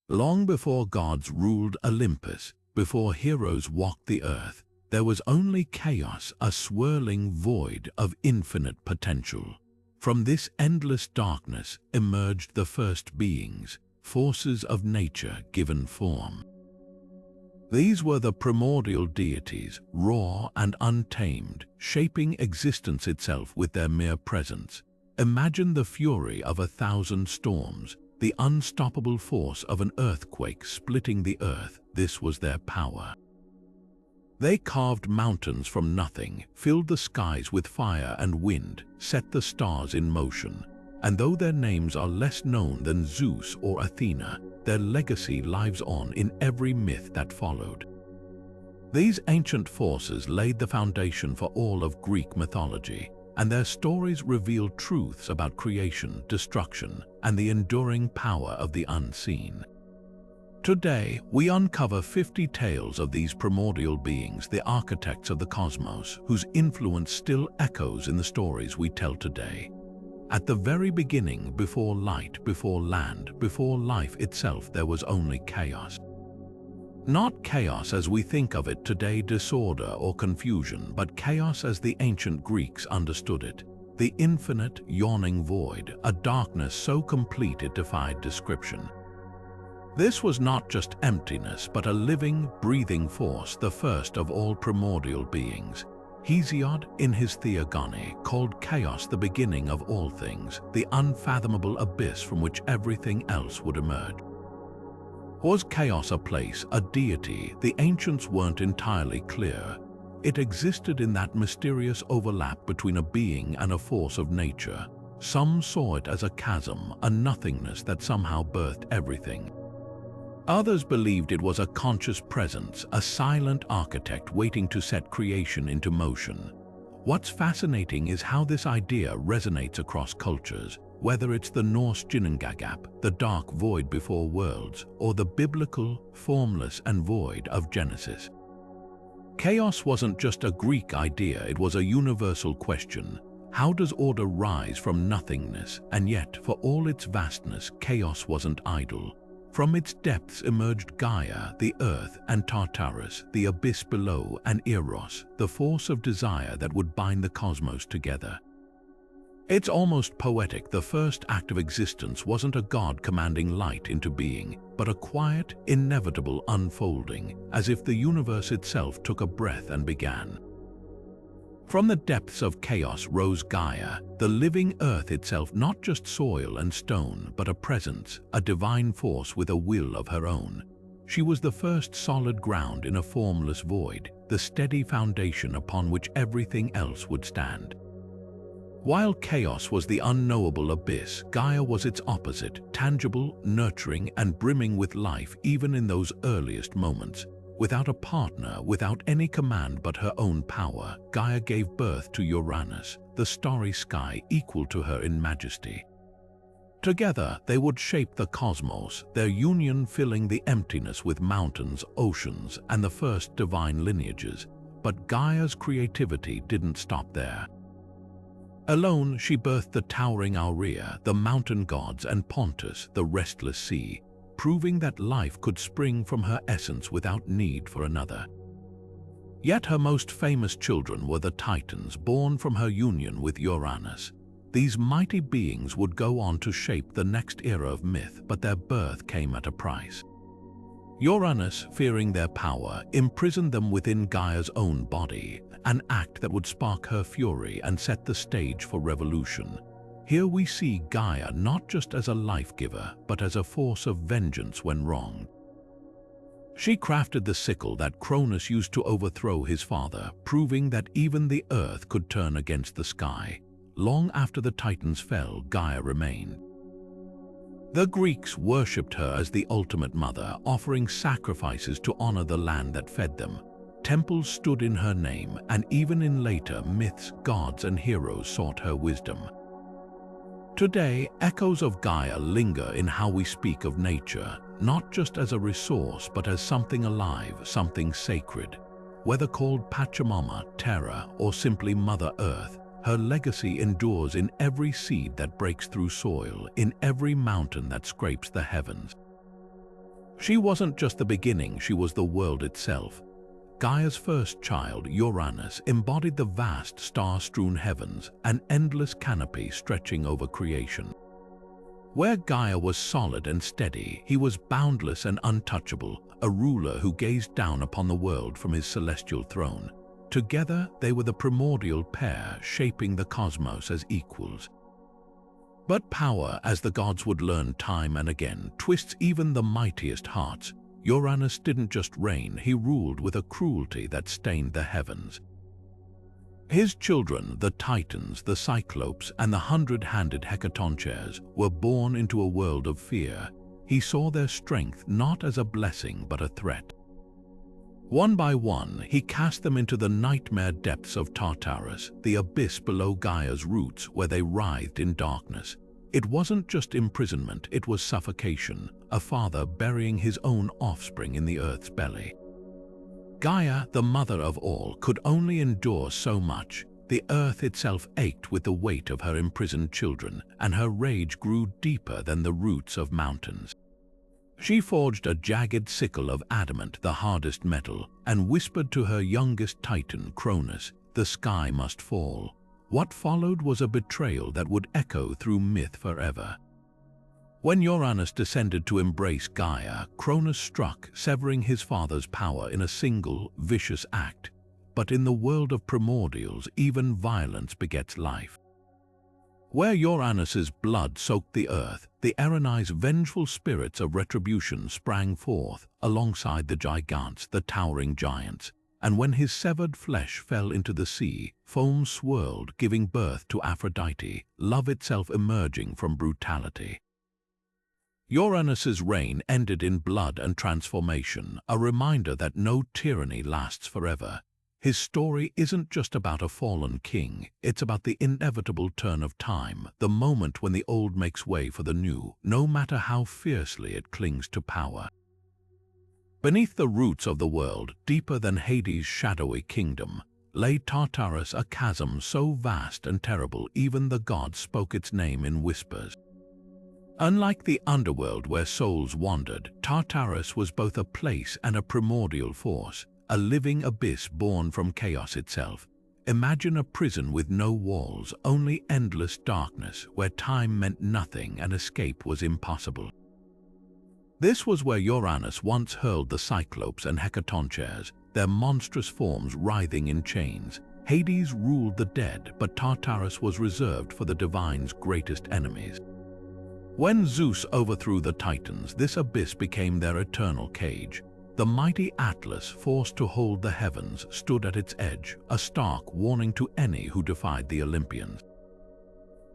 Long before gods ruled Olympus, before heroes walked the earth, there was only chaos, a swirling void of infinite potential. From this endless darkness emerged the first beings, forces of nature given form. These were the primordial deities, raw and untamed, shaping existence itself with their mere presence. Imagine the fury of 1,000 storms, the unstoppable force of an earthquake splitting the earth. This was their power. They carved mountains from nothing, filled the skies with fire and wind, set the stars in motion. And though their names are less known than Zeus or Athena, their legacy lives on in every myth that followed. These ancient forces laid the foundation for all of Greek mythology, and their stories reveal truths about creation, destruction, and the enduring power of the unseen. Today, we uncover 50 tales of these primordial beings, the architects of the cosmos, whose influence still echoes in the stories we tell today. At the very beginning, before light, before land, before life itself, there was only chaos. Not chaos as we think of it today, disorder or confusion, but chaos as the ancient Greeks understood it. The infinite, yawning void, a darkness so complete it defied description. This was not just emptiness, but a living, breathing force, the first of all primordial beings. Hesiod, in his Theogony, called chaos the beginning of all things, the unfathomable abyss from which everything else would emerge. Was chaos a place, a deity? The ancients weren't entirely clear. It existed in that mysterious overlap between a being and a force of nature. Some saw it as a chasm, a nothingness that somehow birthed everything. Others believed it was a conscious presence, a silent architect waiting to set creation into motion. What's fascinating is how this idea resonates across cultures, whether it's the Norse Ginnungagap, the dark void before worlds, or the biblical, formless and void of Genesis. Chaos wasn't just a Greek idea, it was a universal question. How does order rise from nothingness? And yet, for all its vastness, chaos wasn't idle. From its depths emerged Gaia, the earth, and Tartarus, the abyss below, and Eros, the force of desire that would bind the cosmos together. It's almost poetic. The first act of existence wasn't a god commanding light into being, but a quiet, inevitable unfolding, as if the universe itself took a breath and began. From the depths of chaos rose Gaia, the living earth itself, not just soil and stone, but a presence, a divine force with a will of her own. She was the first solid ground in a formless void, the steady foundation upon which everything else would stand. While chaos was the unknowable abyss, Gaia was its opposite, tangible, nurturing, and brimming with life even in those earliest moments. Without a partner, without any command but her own power, Gaia gave birth to Uranus, the starry sky equal to her in majesty. Together, they would shape the cosmos, their union filling the emptiness with mountains, oceans, and the first divine lineages. But Gaia's creativity didn't stop there. Alone, she birthed the towering Aurea, the mountain gods, and Pontus, the restless sea, proving that life could spring from her essence without need for another. Yet her most famous children were the Titans, born from her union with Uranus. These mighty beings would go on to shape the next era of myth, but their birth came at a price. Uranus, fearing their power, imprisoned them within Gaia's own body, an act that would spark her fury and set the stage for revolution. Here we see Gaia not just as a life-giver, but as a force of vengeance when wronged. She crafted the sickle that Cronus used to overthrow his father, proving that even the earth could turn against the sky. Long after the Titans fell, Gaia remained. The Greeks worshipped her as the ultimate mother, offering sacrifices to honor the land that fed them. Temples stood in her name, and even in later myths, gods and heroes sought her wisdom. Today, echoes of Gaia linger in how we speak of nature, not just as a resource but as something alive, something sacred. Whether called Pachamama, Terra, or simply Mother Earth, her legacy endures in every seed that breaks through soil, in every mountain that scrapes the heavens. She wasn't just the beginning, she was the world itself. Gaia's first child, Uranus, embodied the vast star-strewn heavens, an endless canopy stretching over creation. Where Gaia was solid and steady, he was boundless and untouchable, a ruler who gazed down upon the world from his celestial throne. Together, they were the primordial pair, shaping the cosmos as equals. But power, as the gods would learn time and again, twists even the mightiest hearts. Uranus didn't just reign, he ruled with a cruelty that stained the heavens. His children, the Titans, the Cyclopes, and the hundred-handed Hecatoncheires, were born into a world of fear. He saw their strength not as a blessing but a threat. One by one, he cast them into the nightmare depths of Tartarus, the abyss below Gaia's roots where they writhed in darkness. It wasn't just imprisonment, it was suffocation, a father burying his own offspring in the earth's belly. Gaia, the mother of all, could only endure so much. The earth itself ached with the weight of her imprisoned children, and her rage grew deeper than the roots of mountains. She forged a jagged sickle of adamant, the hardest metal, and whispered to her youngest titan, Cronus, "The sky must fall." What followed was a betrayal that would echo through myth forever. When Uranus descended to embrace Gaia, Cronus struck, severing his father's power in a single, vicious act. But in the world of primordials, even violence begets life. Where Uranus's blood soaked the earth, the Erinai's vengeful spirits of retribution sprang forth, alongside the gigantes, the towering giants. And when his severed flesh fell into the sea, foam swirled, giving birth to Aphrodite, love itself emerging from brutality. Uranus's reign ended in blood and transformation, a reminder that no tyranny lasts forever. His story isn't just about a fallen king, it's about the inevitable turn of time, the moment when the old makes way for the new, no matter how fiercely it clings to power. Beneath the roots of the world, deeper than Hades' shadowy kingdom, lay Tartarus, a chasm so vast and terrible even the gods spoke its name in whispers. Unlike the underworld where souls wandered, Tartarus was both a place and a primordial force, a living abyss born from chaos itself. Imagine a prison with no walls, only endless darkness, where time meant nothing and escape was impossible. This was where Uranus once hurled the Cyclopes and Hecatoncheires, their monstrous forms writhing in chains. Hades ruled the dead, but Tartarus was reserved for the divine's greatest enemies. When Zeus overthrew the Titans, this abyss became their eternal cage. The mighty Atlas, forced to hold the heavens, stood at its edge, a stark warning to any who defied the Olympians.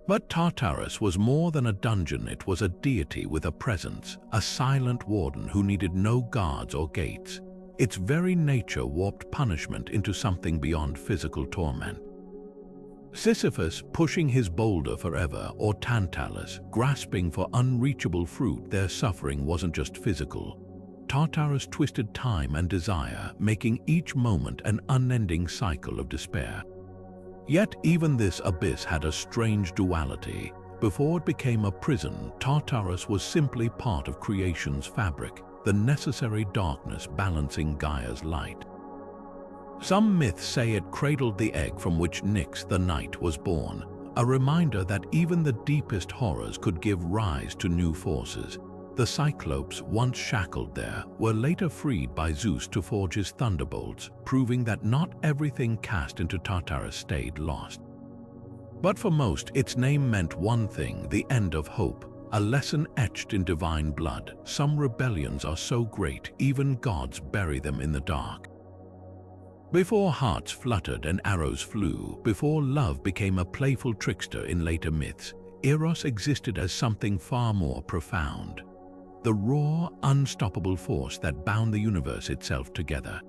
But Tartarus was more than a dungeon, it was a deity with a presence, a silent warden who needed no guards or gates. Its very nature warped punishment into something beyond physical torment. Sisyphus pushing his boulder forever, or Tantalus grasping for unreachable fruit, their suffering wasn't just physical. Tartarus twisted time and desire, making each moment an unending cycle of despair. Yet even this abyss had a strange duality. Before it became a prison, Tartarus was simply part of creation's fabric, the necessary darkness balancing Gaia's light. Some myths say it cradled the egg from which Nyx the night was born, a reminder that even the deepest horrors could give rise to new forces. The Cyclopes, once shackled there, were later freed by Zeus to forge his thunderbolts, proving that not everything cast into Tartarus stayed lost. But for most, its name meant one thing: the end of hope, a lesson etched in divine blood. Some rebellions are so great, even gods bury them in the dark. Before hearts fluttered and arrows flew, before love became a playful trickster in later myths, Eros existed as something far more profound. The raw, unstoppable force that bound the universe itself together.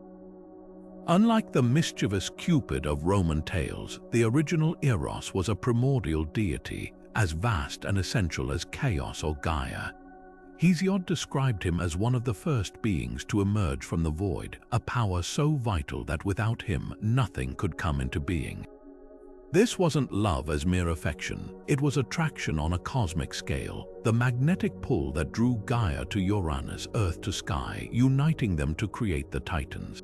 Unlike the mischievous Cupid of Roman tales, the original Eros was a primordial deity, as vast and essential as chaos or Gaia. Hesiod described him as one of the first beings to emerge from the void, a power so vital that without him nothing could come into being. This wasn't love as mere affection, it was attraction on a cosmic scale, the magnetic pull that drew Gaia to Uranus, Earth to sky, uniting them to create the Titans.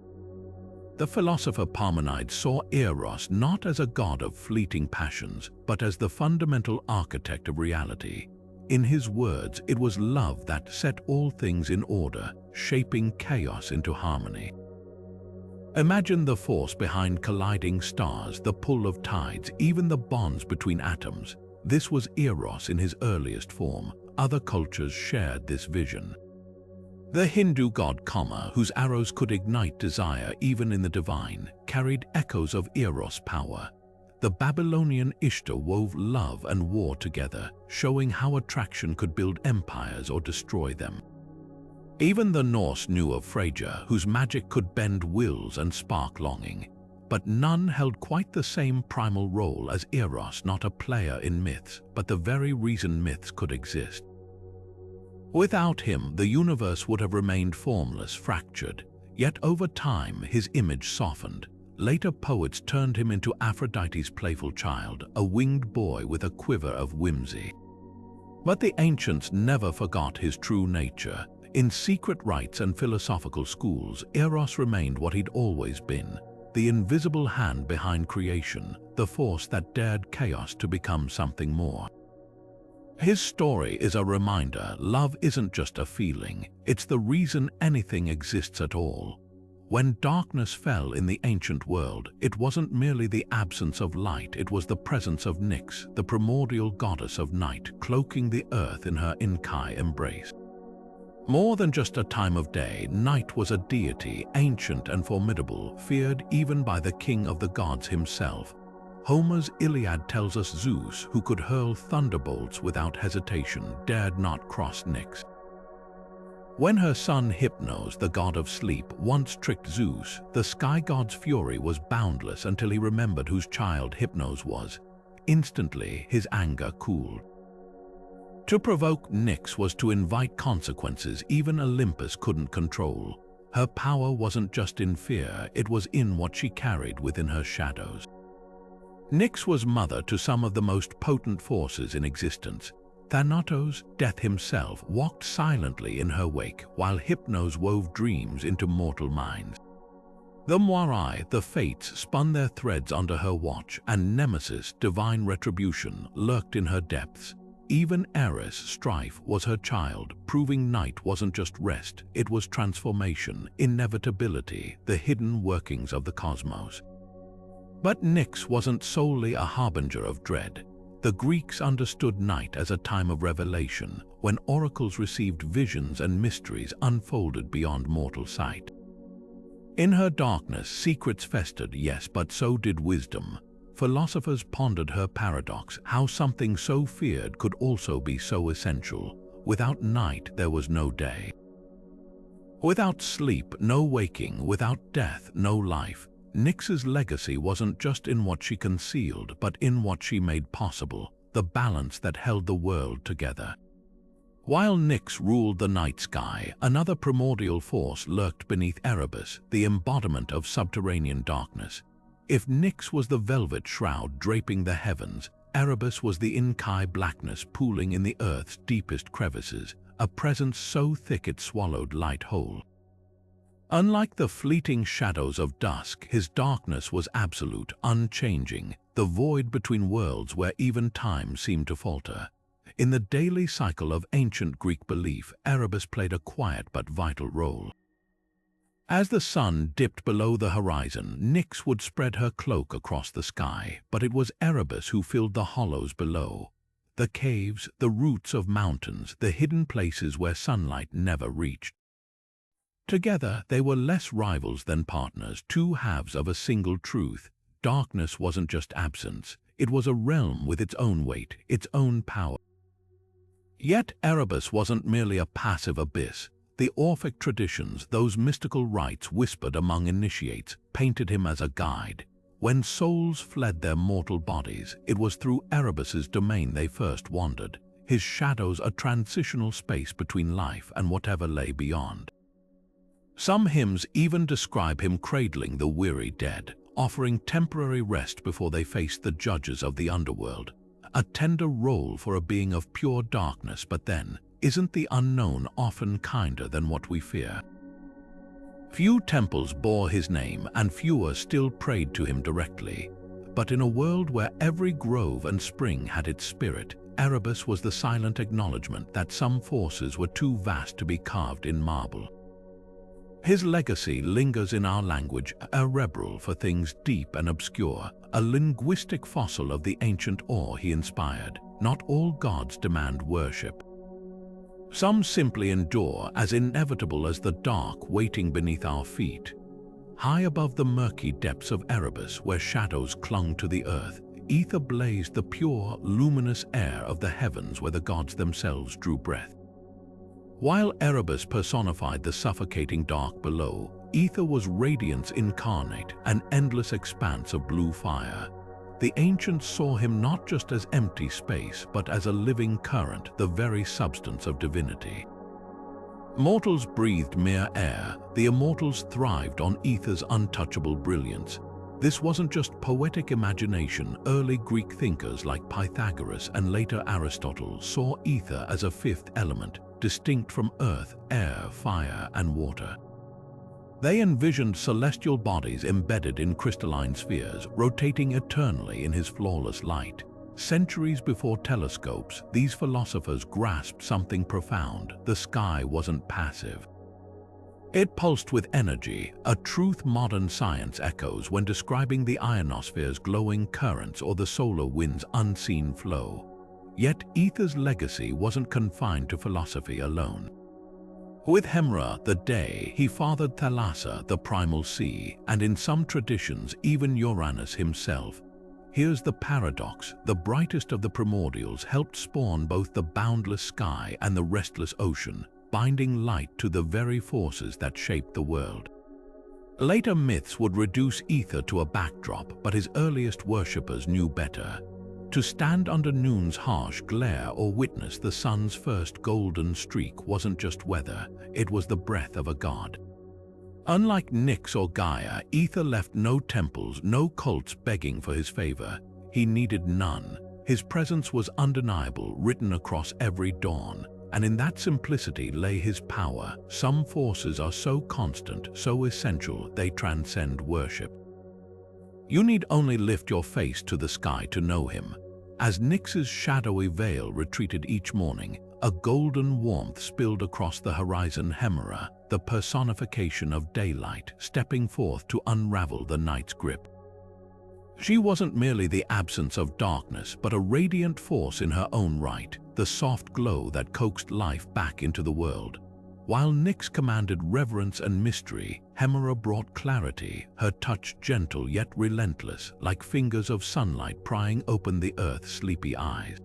The philosopher Parmenides saw Eros not as a god of fleeting passions, but as the fundamental architect of reality. In his words, it was love that set all things in order, shaping chaos into harmony. Imagine the force behind colliding stars, the pull of tides, even the bonds between atoms. This was Eros in his earliest form. Other cultures shared this vision. The Hindu god Kama, whose arrows could ignite desire even in the divine, carried echoes of Eros' power. The Babylonian Ishtar wove love and war together, showing how attraction could build empires or destroy them. Even the Norse knew of Freyja, whose magic could bend wills and spark longing. But none held quite the same primal role as Eros, not a player in myths, but the very reason myths could exist. Without him, the universe would have remained formless, fractured. Yet over time, his image softened. Later poets turned him into Aphrodite's playful child, a winged boy with a quiver of whimsy. But the ancients never forgot his true nature. In secret rites and philosophical schools, Eros remained what he'd always been, the invisible hand behind creation, the force that dared chaos to become something more. His story is a reminder love isn't just a feeling, it's the reason anything exists at all. When darkness fell in the ancient world, it wasn't merely the absence of light, it was the presence of Nyx, the primordial goddess of night, cloaking the earth in her Inkai embrace. More than just a time of day, night was a deity, ancient and formidable, feared even by the king of the gods himself. Homer's Iliad tells us Zeus, who could hurl thunderbolts without hesitation, dared not cross Nyx. When her son Hypnos, the god of sleep, once tricked Zeus, the sky god's fury was boundless until he remembered whose child Hypnos was. Instantly, his anger cooled. To provoke Nyx was to invite consequences even Olympus couldn't control. Her power wasn't just in fear, it was in what she carried within her shadows. Nyx was mother to some of the most potent forces in existence. Thanatos, death himself, walked silently in her wake, while Hypnos wove dreams into mortal minds. The Moirai, the fates, spun their threads under her watch, and Nemesis, divine retribution, lurked in her depths. Even Eris, strife, was her child, proving night wasn't just rest, it was transformation, inevitability, the hidden workings of the cosmos. But Nyx wasn't solely a harbinger of dread. The Greeks understood night as a time of revelation, when oracles received visions and mysteries unfolded beyond mortal sight. In her darkness, secrets festered, yes, but so did wisdom. Philosophers pondered her paradox, how something so feared could also be so essential. Without night, there was no day. Without sleep, no waking. Without death, no life. Nyx's legacy wasn't just in what she concealed, but in what she made possible, the balance that held the world together. While Nyx ruled the night sky, another primordial force lurked beneath Erebus, the embodiment of subterranean darkness. If Nyx was the velvet shroud draping the heavens, Erebus was the Inkai blackness pooling in the earth's deepest crevices, a presence so thick it swallowed light whole. Unlike the fleeting shadows of dusk, his darkness was absolute, unchanging, the void between worlds where even time seemed to falter. In the daily cycle of ancient Greek belief, Erebus played a quiet but vital role. As the sun dipped below the horizon, Nyx would spread her cloak across the sky, but it was Erebus who filled the hollows below. The caves, the roots of mountains, the hidden places where sunlight never reached. Together, they were less rivals than partners, two halves of a single truth. Darkness wasn't just absence, it was a realm with its own weight, its own power. Yet Erebus wasn't merely a passive abyss. The Orphic traditions, those mystical rites whispered among initiates, painted him as a guide. When souls fled their mortal bodies, it was through Erebus's domain they first wandered, his shadows a transitional space between life and whatever lay beyond. Some hymns even describe him cradling the weary dead, offering temporary rest before they faced the judges of the underworld. A tender role for a being of pure darkness, but then, isn't the unknown often kinder than what we fear? Few temples bore his name, and fewer still prayed to him directly. But in a world where every grove and spring had its spirit, Erebus was the silent acknowledgement that some forces were too vast to be carved in marble. His legacy lingers in our language, a rebel for things deep and obscure, a linguistic fossil of the ancient awe he inspired. Not all gods demand worship. Some simply endure, as inevitable as the dark waiting beneath our feet. High above the murky depths of Erebus, where shadows clung to the earth, Aether blazed the pure, luminous air of the heavens where the gods themselves drew breath. While Erebus personified the suffocating dark below, Aether was radiance incarnate, an endless expanse of blue fire. The ancients saw him not just as empty space, but as a living current, the very substance of divinity. Mortals breathed mere air, the immortals thrived on Aether's untouchable brilliance. This wasn't just poetic imagination. Early Greek thinkers like Pythagoras and later Aristotle saw Aether as a fifth element, distinct from earth, air, fire, and water. They envisioned celestial bodies embedded in crystalline spheres, rotating eternally in his flawless light. Centuries before telescopes, these philosophers grasped something profound. The sky wasn't passive. It pulsed with energy, a truth modern science echoes when describing the ionosphere's glowing currents or the solar wind's unseen flow. Yet Aether's legacy wasn't confined to philosophy alone. With Hemera, the day, he fathered Thalassa, the primal sea, and in some traditions even Uranus himself. Here's the paradox: the brightest of the primordials helped spawn both the boundless sky and the restless ocean, binding light to the very forces that shaped the world. Later myths would reduce Aether to a backdrop, but his earliest worshippers knew better. To stand under noon's harsh glare or witness the sun's first golden streak wasn't just weather, it was the breath of a god. Unlike Nyx or Gaia, Aether left no temples, no cults begging for his favor. He needed none. His presence was undeniable, written across every dawn. And in that simplicity lay his power. Some forces are so constant, so essential, they transcend worship. You need only lift your face to the sky to know him. As Nyx's shadowy veil retreated each morning, a golden warmth spilled across the horizon. Hemera, the personification of daylight, stepping forth to unravel the night's grip. She wasn't merely the absence of darkness, but a radiant force in her own right, the soft glow that coaxed life back into the world. While Nyx commanded reverence and mystery, Hemera brought clarity, her touch gentle yet relentless, like fingers of sunlight prying open the earth's sleepy eyes.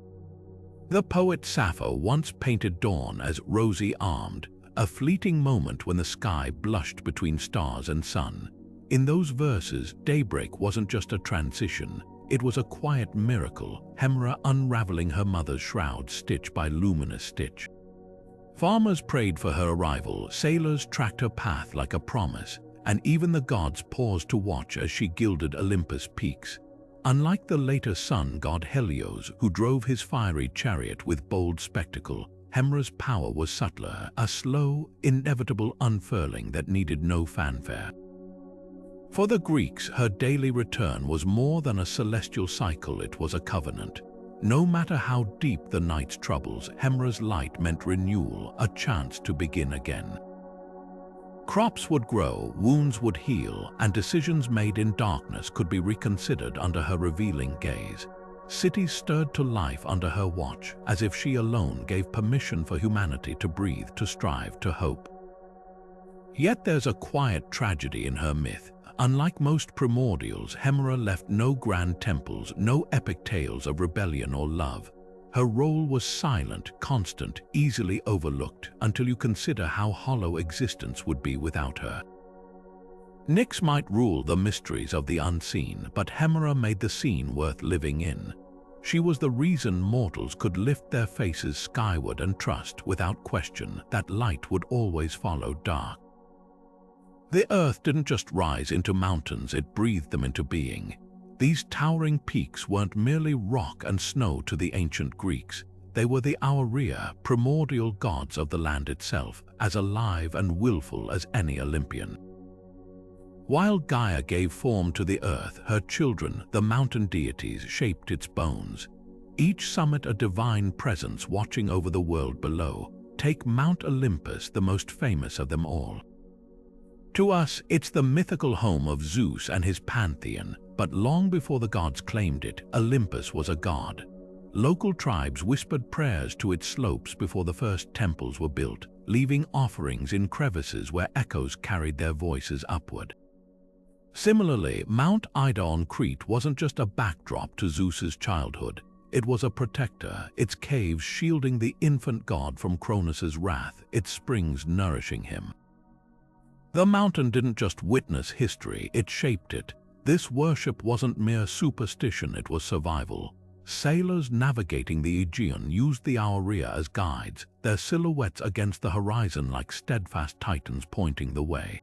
The poet Sappho once painted dawn as rosy-armed, a fleeting moment when the sky blushed between stars and sun. In those verses, daybreak wasn't just a transition, it was a quiet miracle, Hemera unraveling her mother's shroud stitch by luminous stitch. Farmers prayed for her arrival, sailors tracked her path like a promise, and even the gods paused to watch as she gilded Olympus' peaks. Unlike the later sun god Helios, who drove his fiery chariot with bold spectacle, Hemera's power was subtler, a slow, inevitable unfurling that needed no fanfare. For the Greeks, her daily return was more than a celestial cycle, it was a covenant. No matter how deep the night's troubles, Hemera's light meant renewal, a chance to begin again. Crops would grow, wounds would heal, and decisions made in darkness could be reconsidered under her revealing gaze. Cities stirred to life under her watch, as if she alone gave permission for humanity to breathe, to strive, to hope. Yet there's a quiet tragedy in her myth. Unlike most primordials, Hemera left no grand temples, no epic tales of rebellion or love. Her role was silent, constant, easily overlooked, until you consider how hollow existence would be without her. Nyx might rule the mysteries of the unseen, but Hemera made the scene worth living in. She was the reason mortals could lift their faces skyward and trust, without question, that light would always follow dark. The earth didn't just rise into mountains, it breathed them into being. These towering peaks weren't merely rock and snow to the ancient Greeks. They were the Aurea, primordial gods of the land itself, as alive and willful as any Olympian. While Gaia gave form to the earth, her children, the mountain deities, shaped its bones. Each summit a divine presence watching over the world below. Take Mount Olympus, the most famous of them all. To us, it's the mythical home of Zeus and his pantheon, but long before the gods claimed it, Olympus was a god. Local tribes whispered prayers to its slopes before the first temples were built, leaving offerings in crevices where echoes carried their voices upward. Similarly, Mount Ida on Crete wasn't just a backdrop to Zeus's childhood. It was a protector, its caves shielding the infant god from Cronus's wrath, its springs nourishing him. The mountain didn't just witness history, it shaped it. This worship wasn't mere superstition, it was survival. Sailors navigating the Aegean used the Aurea as guides, their silhouettes against the horizon like steadfast titans pointing the way.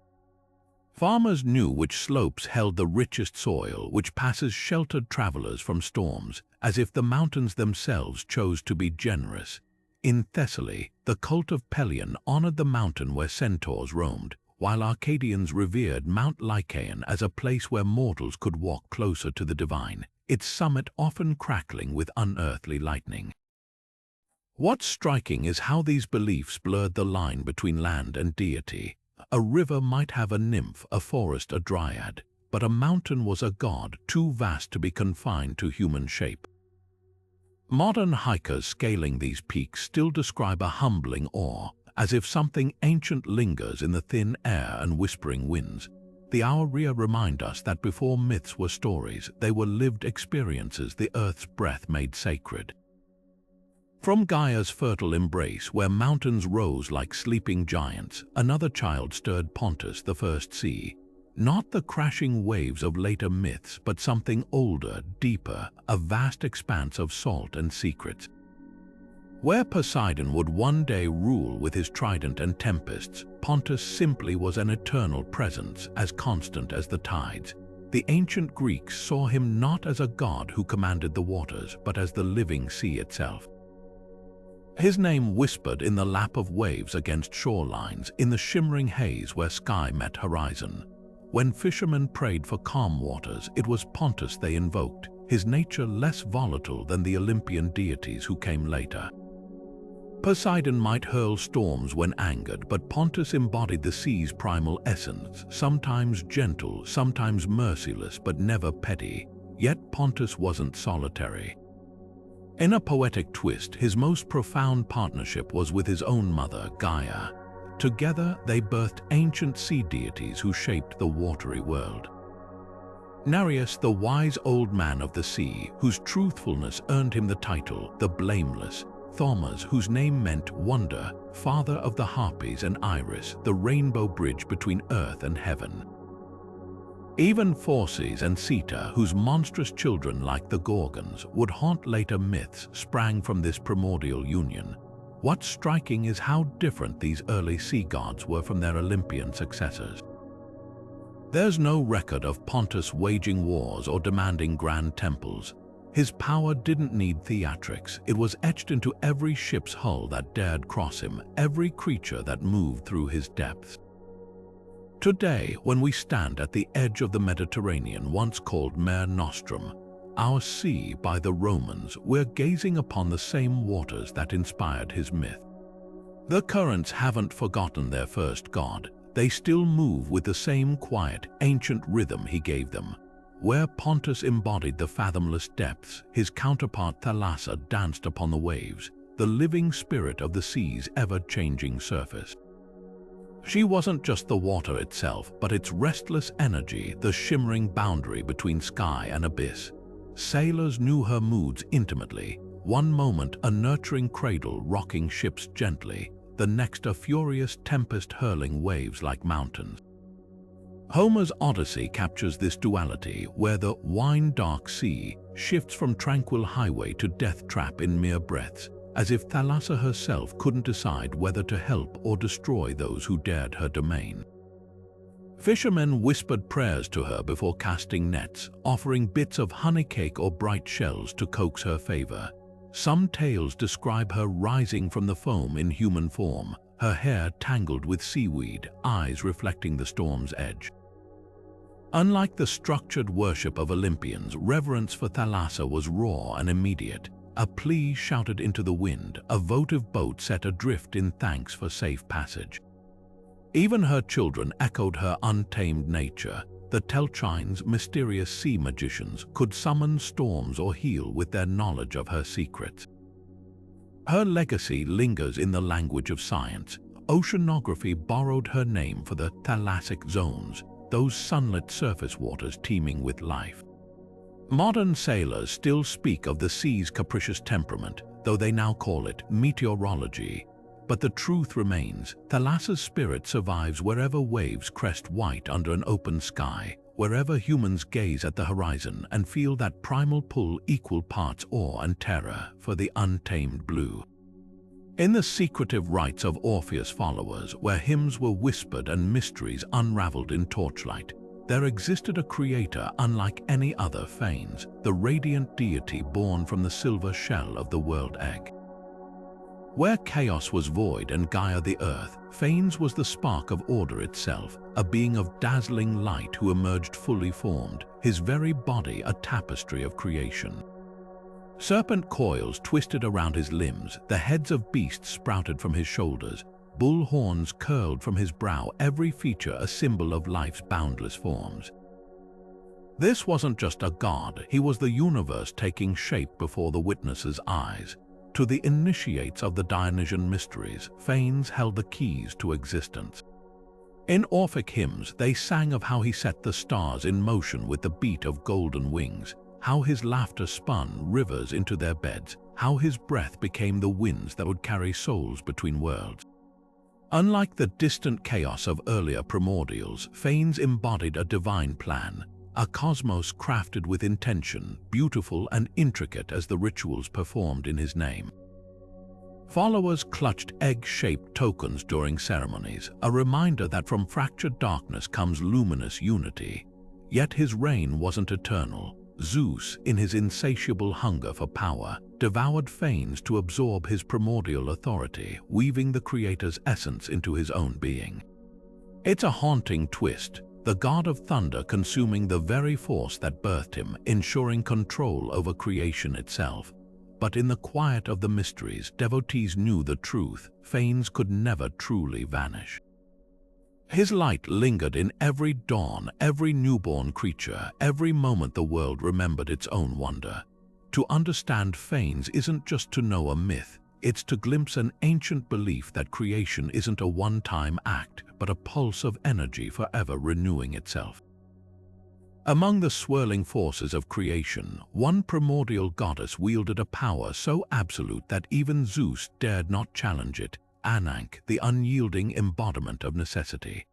Farmers knew which slopes held the richest soil, which passes sheltered travelers from storms, as if the mountains themselves chose to be generous. In Thessaly, the cult of Pelion honored the mountain where centaurs roamed, while Arcadians revered Mount Lycaon as a place where mortals could walk closer to the divine, its summit often crackling with unearthly lightning. What's striking is how these beliefs blurred the line between land and deity. A river might have a nymph, a forest a dryad, but a mountain was a god too vast to be confined to human shape. Modern hikers scaling these peaks still describe a humbling awe, as if something ancient lingers in the thin air and whispering winds. The Aurea remind us that before myths were stories, they were lived experiences the earth's breath made sacred. From Gaia's fertile embrace, where mountains rose like sleeping giants, another child stirred Pontus, the first sea. Not the crashing waves of later myths, but something older, deeper, a vast expanse of salt and secrets. Where Poseidon would one day rule with his trident and tempests, Pontus simply was an eternal presence, as constant as the tides. The ancient Greeks saw him not as a god who commanded the waters, but as the living sea itself. His name whispered in the lap of waves against shorelines, in the shimmering haze where sky met horizon. When fishermen prayed for calm waters, it was Pontus they invoked, his nature less volatile than the Olympian deities who came later. Poseidon might hurl storms when angered, but Pontus embodied the sea's primal essence, sometimes gentle, sometimes merciless, but never petty. Yet Pontus wasn't solitary. In a poetic twist, his most profound partnership was with his own mother, Gaia. Together, they birthed ancient sea deities who shaped the watery world. Nereus, the wise old man of the sea, whose truthfulness earned him the title, the Blameless. Thaumas, whose name meant wonder, father of the Harpies, and Iris, the rainbow bridge between earth and heaven. Even Phorcys and Ceto, whose monstrous children like the Gorgons would haunt later myths, sprang from this primordial union. What's striking is how different these early sea gods were from their Olympian successors. There's no record of Pontus waging wars or demanding grand temples. His power didn't need theatrics. It was etched into every ship's hull that dared cross him, every creature that moved through his depths. Today, when we stand at the edge of the Mediterranean, once called Mare Nostrum, our sea by the Romans, we're gazing upon the same waters that inspired his myth. The currents haven't forgotten their first god. They still move with the same quiet, ancient rhythm he gave them. Where Pontus embodied the fathomless depths, his counterpart Thalassa danced upon the waves, the living spirit of the sea's ever-changing surface. She wasn't just the water itself, but its restless energy, the shimmering boundary between sky and abyss. Sailors knew her moods intimately. One moment a nurturing cradle rocking ships gently, the next a furious tempest hurling waves like mountains. Homer's Odyssey captures this duality, where the wine-dark sea shifts from tranquil highway to death trap in mere breaths, as if Thalassa herself couldn't decide whether to help or destroy those who dared her domain. Fishermen whispered prayers to her before casting nets, offering bits of honey cake or bright shells to coax her favor. Some tales describe her rising from the foam in human form, her hair tangled with seaweed, eyes reflecting the storm's edge. Unlike the structured worship of Olympians, reverence for Thalassa was raw and immediate. A plea shouted into the wind, a votive boat set adrift in thanks for safe passage. Even her children echoed her untamed nature. The Telchines, mysterious sea magicians, could summon storms or heal with their knowledge of her secrets. Her legacy lingers in the language of science. Oceanography borrowed her name for the thalassic zones, those sunlit surface waters teeming with life. Modern sailors still speak of the sea's capricious temperament, though they now call it meteorology. But the truth remains, Thalassa's spirit survives wherever waves crest white under an open sky, wherever humans gaze at the horizon and feel that primal pull, equal parts awe and terror for the untamed blue. In the secretive rites of Orpheus' followers, where hymns were whispered and mysteries unraveled in torchlight, there existed a creator unlike any other Phanes, the radiant deity born from the silver shell of the world egg. Where chaos was void and Gaia the earth, Phanes was the spark of order itself, a being of dazzling light who emerged fully formed, his very body a tapestry of creation. Serpent coils twisted around his limbs, the heads of beasts sprouted from his shoulders, bull horns curled from his brow, every feature a symbol of life's boundless forms. This wasn't just a god, he was the universe taking shape before the witnesses' eyes. To the initiates of the Dionysian mysteries, Phanes held the keys to existence. In Orphic hymns, they sang of how he set the stars in motion with the beat of golden wings, how his laughter spun rivers into their beds, how his breath became the winds that would carry souls between worlds. Unlike the distant chaos of earlier primordials, Phanes embodied a divine plan, a cosmos crafted with intention, beautiful and intricate as the rituals performed in his name. Followers clutched egg-shaped tokens during ceremonies, a reminder that from fractured darkness comes luminous unity. Yet his reign wasn't eternal. Zeus, in his insatiable hunger for power, devoured Phanes to absorb his primordial authority, weaving the creator's essence into his own being. It's a haunting twist, the god of thunder consuming the very force that birthed him, ensuring control over creation itself. But in the quiet of the mysteries, devotees knew the truth: Phanes could never truly vanish. His light lingered in every dawn, every newborn creature, every moment the world remembered its own wonder. To understand Phanes isn't just to know a myth, it's to glimpse an ancient belief that creation isn't a one-time act, but a pulse of energy forever renewing itself. Among the swirling forces of creation, one primordial goddess wielded a power so absolute that even Zeus dared not challenge it: Anak, the unyielding embodiment of necessity.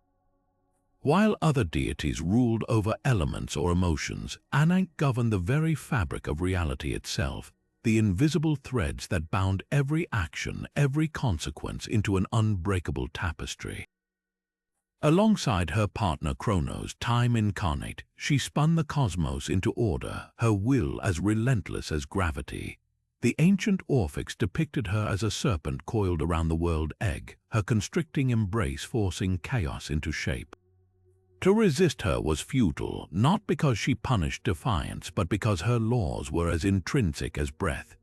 While other deities ruled over elements or emotions, Anak governed the very fabric of reality itself, the invisible threads that bound every action, every consequence into an unbreakable tapestry. Alongside her partner Kronos, time incarnate, she spun the cosmos into order, her will as relentless as gravity. The ancient Orphics depicted her as a serpent coiled around the world egg, her constricting embrace forcing chaos into shape. To resist her was futile, not because she punished defiance, but because her laws were as intrinsic as breath.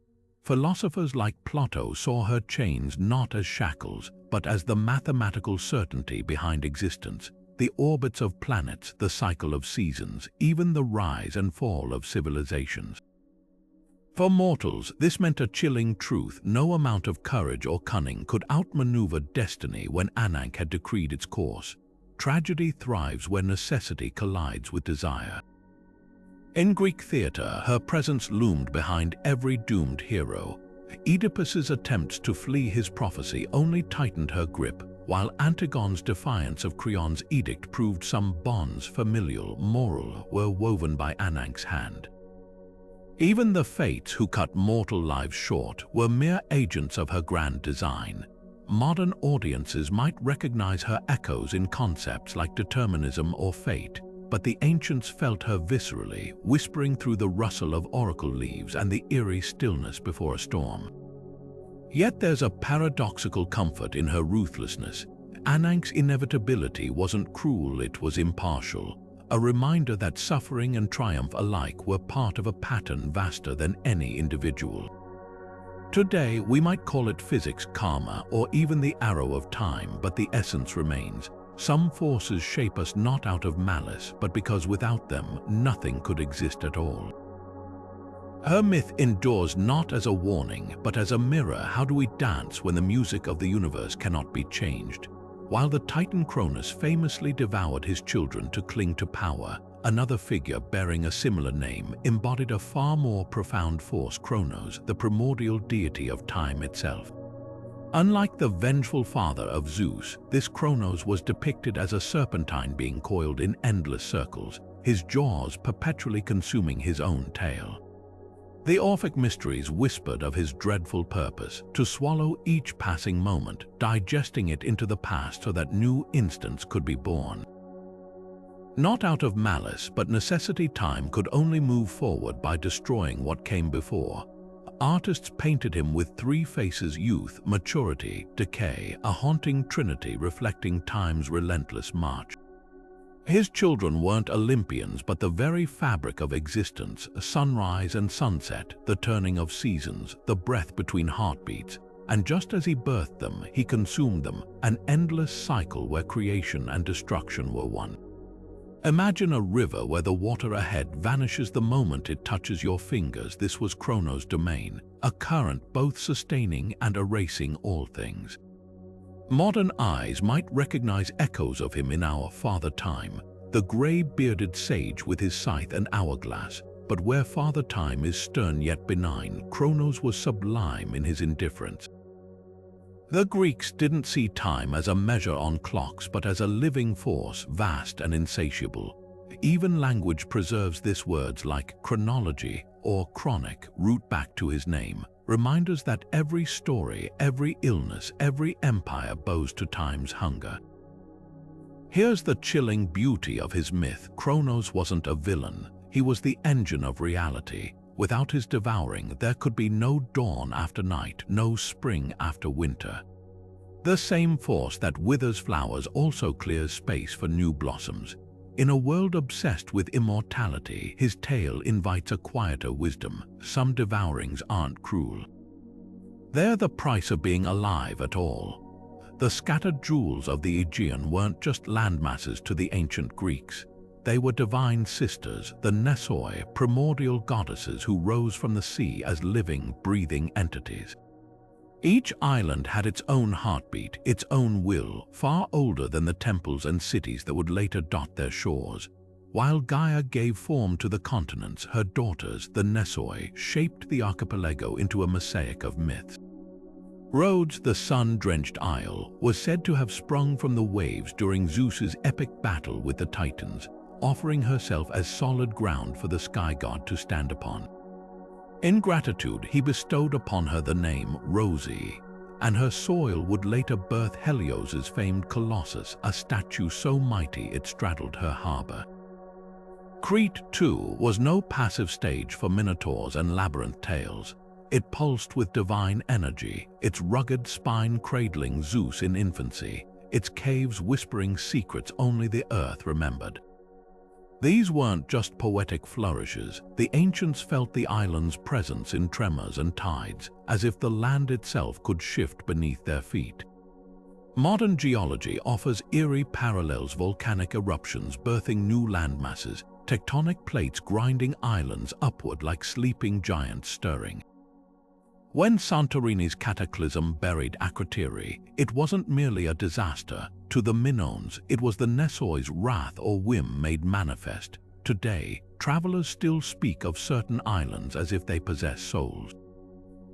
Philosophers like Plato saw her chains not as shackles, but as the mathematical certainty behind existence, the orbits of planets, the cycle of seasons, even the rise and fall of civilizations. For mortals, this meant a chilling truth: no amount of courage or cunning could outmaneuver destiny when Anak had decreed its course. Tragedy thrives where necessity collides with desire. In Greek theater, her presence loomed behind every doomed hero. Oedipus's attempts to flee his prophecy only tightened her grip, while Antigone's defiance of Creon's edict proved some bonds, familial, moral, were woven by Anak's hand. Even the fates who cut mortal lives short were mere agents of her grand design. Modern audiences might recognize her echoes in concepts like determinism or fate, but the ancients felt her viscerally, whispering through the rustle of oracle leaves and the eerie stillness before a storm. Yet there's a paradoxical comfort in her ruthlessness. Anank's inevitability wasn't cruel, it was impartial, a reminder that suffering and triumph alike were part of a pattern vaster than any individual. Today, we might call it physics, karma, or even the arrow of time, but the essence remains. Some forces shape us not out of malice, but because without them, nothing could exist at all. Her myth endures not as a warning, but as a mirror. How do we dance when the music of the universe cannot be changed? While the Titan Cronus famously devoured his children to cling to power, another figure bearing a similar name embodied a far more profound force: Kronos, the primordial deity of time itself. Unlike the vengeful father of Zeus, this Kronos was depicted as a serpentine being coiled in endless circles, his jaws perpetually consuming his own tail. The Orphic mysteries whispered of his dreadful purpose: to swallow each passing moment, digesting it into the past so that new instants could be born. Not out of malice, but necessity, time could only move forward by destroying what came before. Artists painted him with three faces: youth, maturity, decay, a haunting trinity reflecting time's relentless march. His children weren't Olympians, but the very fabric of existence: sunrise and sunset, the turning of seasons, the breath between heartbeats. And just as he birthed them, he consumed them, an endless cycle where creation and destruction were one. Imagine a river where the water ahead vanishes the moment it touches your fingers. This was Kronos' domain, a current both sustaining and erasing all things. Modern eyes might recognize echoes of him in our Father Time, the gray-bearded sage with his scythe and hourglass. But where Father Time is stern yet benign, Kronos was sublime in his indifference. The Greeks didn't see time as a measure on clocks, but as a living force, vast and insatiable. Even language preserves this: words like chronology or chronic root back to his name, reminders that every story, every illness, every empire bows to time's hunger. Here's the chilling beauty of his myth: Kronos wasn't a villain, he was the engine of reality. Without his devouring, there could be no dawn after night, no spring after winter. The same force that withers flowers also clears space for new blossoms. In a world obsessed with immortality, his tale invites a quieter wisdom: some devourings aren't cruel. They're the price of being alive at all. The scattered jewels of the Aegean weren't just landmasses to the ancient Greeks. They were divine sisters, the Nymphs, primordial goddesses who rose from the sea as living, breathing entities. Each island had its own heartbeat, its own will, far older than the temples and cities that would later dot their shores. While Gaia gave form to the continents, her daughters, the nymphs, shaped the archipelago into a mosaic of myths. Rhodes, the sun-drenched isle, was said to have sprung from the waves during Zeus's epic battle with the Titans, offering herself as solid ground for the sky god to stand upon. In gratitude, he bestowed upon her the name Rosie, and her soil would later birth Helios's famed Colossus, a statue so mighty it straddled her harbor. Crete, too, was no passive stage for minotaurs and labyrinth tales. It pulsed with divine energy, its rugged spine cradling Zeus in infancy, its caves whispering secrets only the earth remembered. These weren't just poetic flourishes. The ancients felt the island's presence in tremors and tides, as if the land itself could shift beneath their feet. Modern geology offers eerie parallels: volcanic eruptions birthing new landmasses, tectonic plates grinding islands upward like sleeping giants stirring. When Santorini's cataclysm buried Akrotiri, it wasn't merely a disaster. To the Minoans, it was the Nymphs' wrath or whim made manifest. Today, travelers still speak of certain islands as if they possess souls.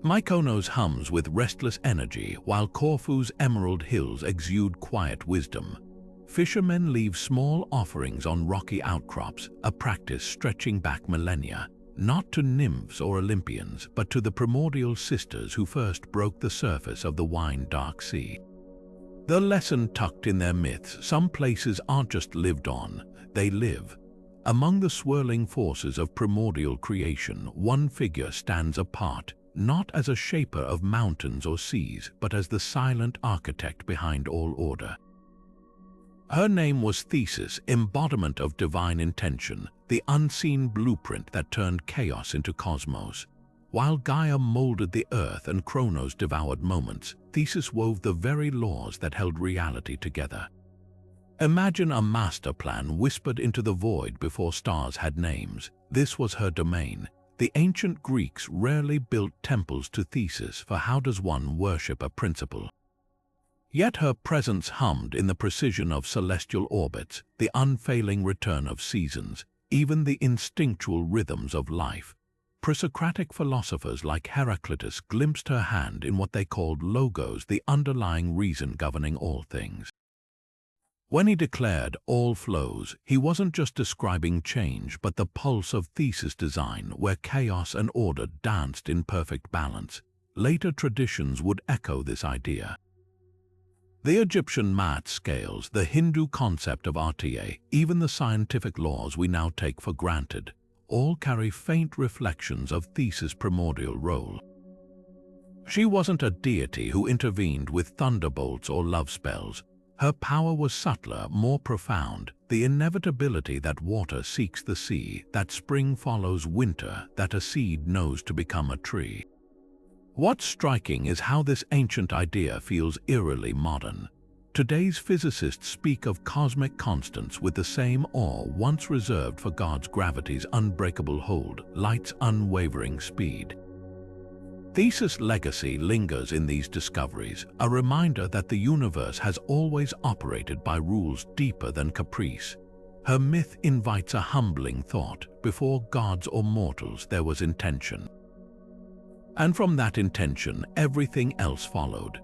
Mykonos hums with restless energy, while Corfu's emerald hills exude quiet wisdom. Fishermen leave small offerings on rocky outcrops, a practice stretching back millennia. not to nymphs or Olympians, but to the primordial sisters who first broke the surface of the wine-dark sea. The lesson tucked in their myths: some places aren't just lived on, they live. Among the swirling forces of primordial creation, one figure stands apart, not as a shaper of mountains or seas, but as the silent architect behind all order. Her name was Thesis, embodiment of divine intention, the unseen blueprint that turned chaos into cosmos. While Gaia molded the earth and Kronos devoured moments, Thesis wove the very laws that held reality together. Imagine a master plan whispered into the void before stars had names. This was her domain. The ancient Greeks rarely built temples to Thesis, for how does one worship a principle? Yet her presence hummed in the precision of celestial orbits, the unfailing return of seasons, even the instinctual rhythms of life. Pre-Socratic philosophers like Heraclitus glimpsed her hand in what they called logos, the underlying reason governing all things. When he declared all flows, he wasn't just describing change, but the pulse of Thesis design, where chaos and order danced in perfect balance. Later traditions would echo this idea. The Egyptian mat scales, the Hindu concept of RTA, even the scientific laws we now take for granted, all carry faint reflections of Thesis' primordial role. She wasn't a deity who intervened with thunderbolts or love spells. Her power was subtler, more profound, the inevitability that water seeks the sea, that spring follows winter, that a seed knows to become a tree. What's striking is how this ancient idea feels eerily modern. Today's physicists speak of cosmic constants with the same awe once reserved for God's gravity's unbreakable hold, light's unwavering speed. Thesis' legacy lingers in these discoveries, a reminder that the universe has always operated by rules deeper than caprice. Her myth invites a humbling thought: before gods or mortals there was intention. And from that intention, everything else followed.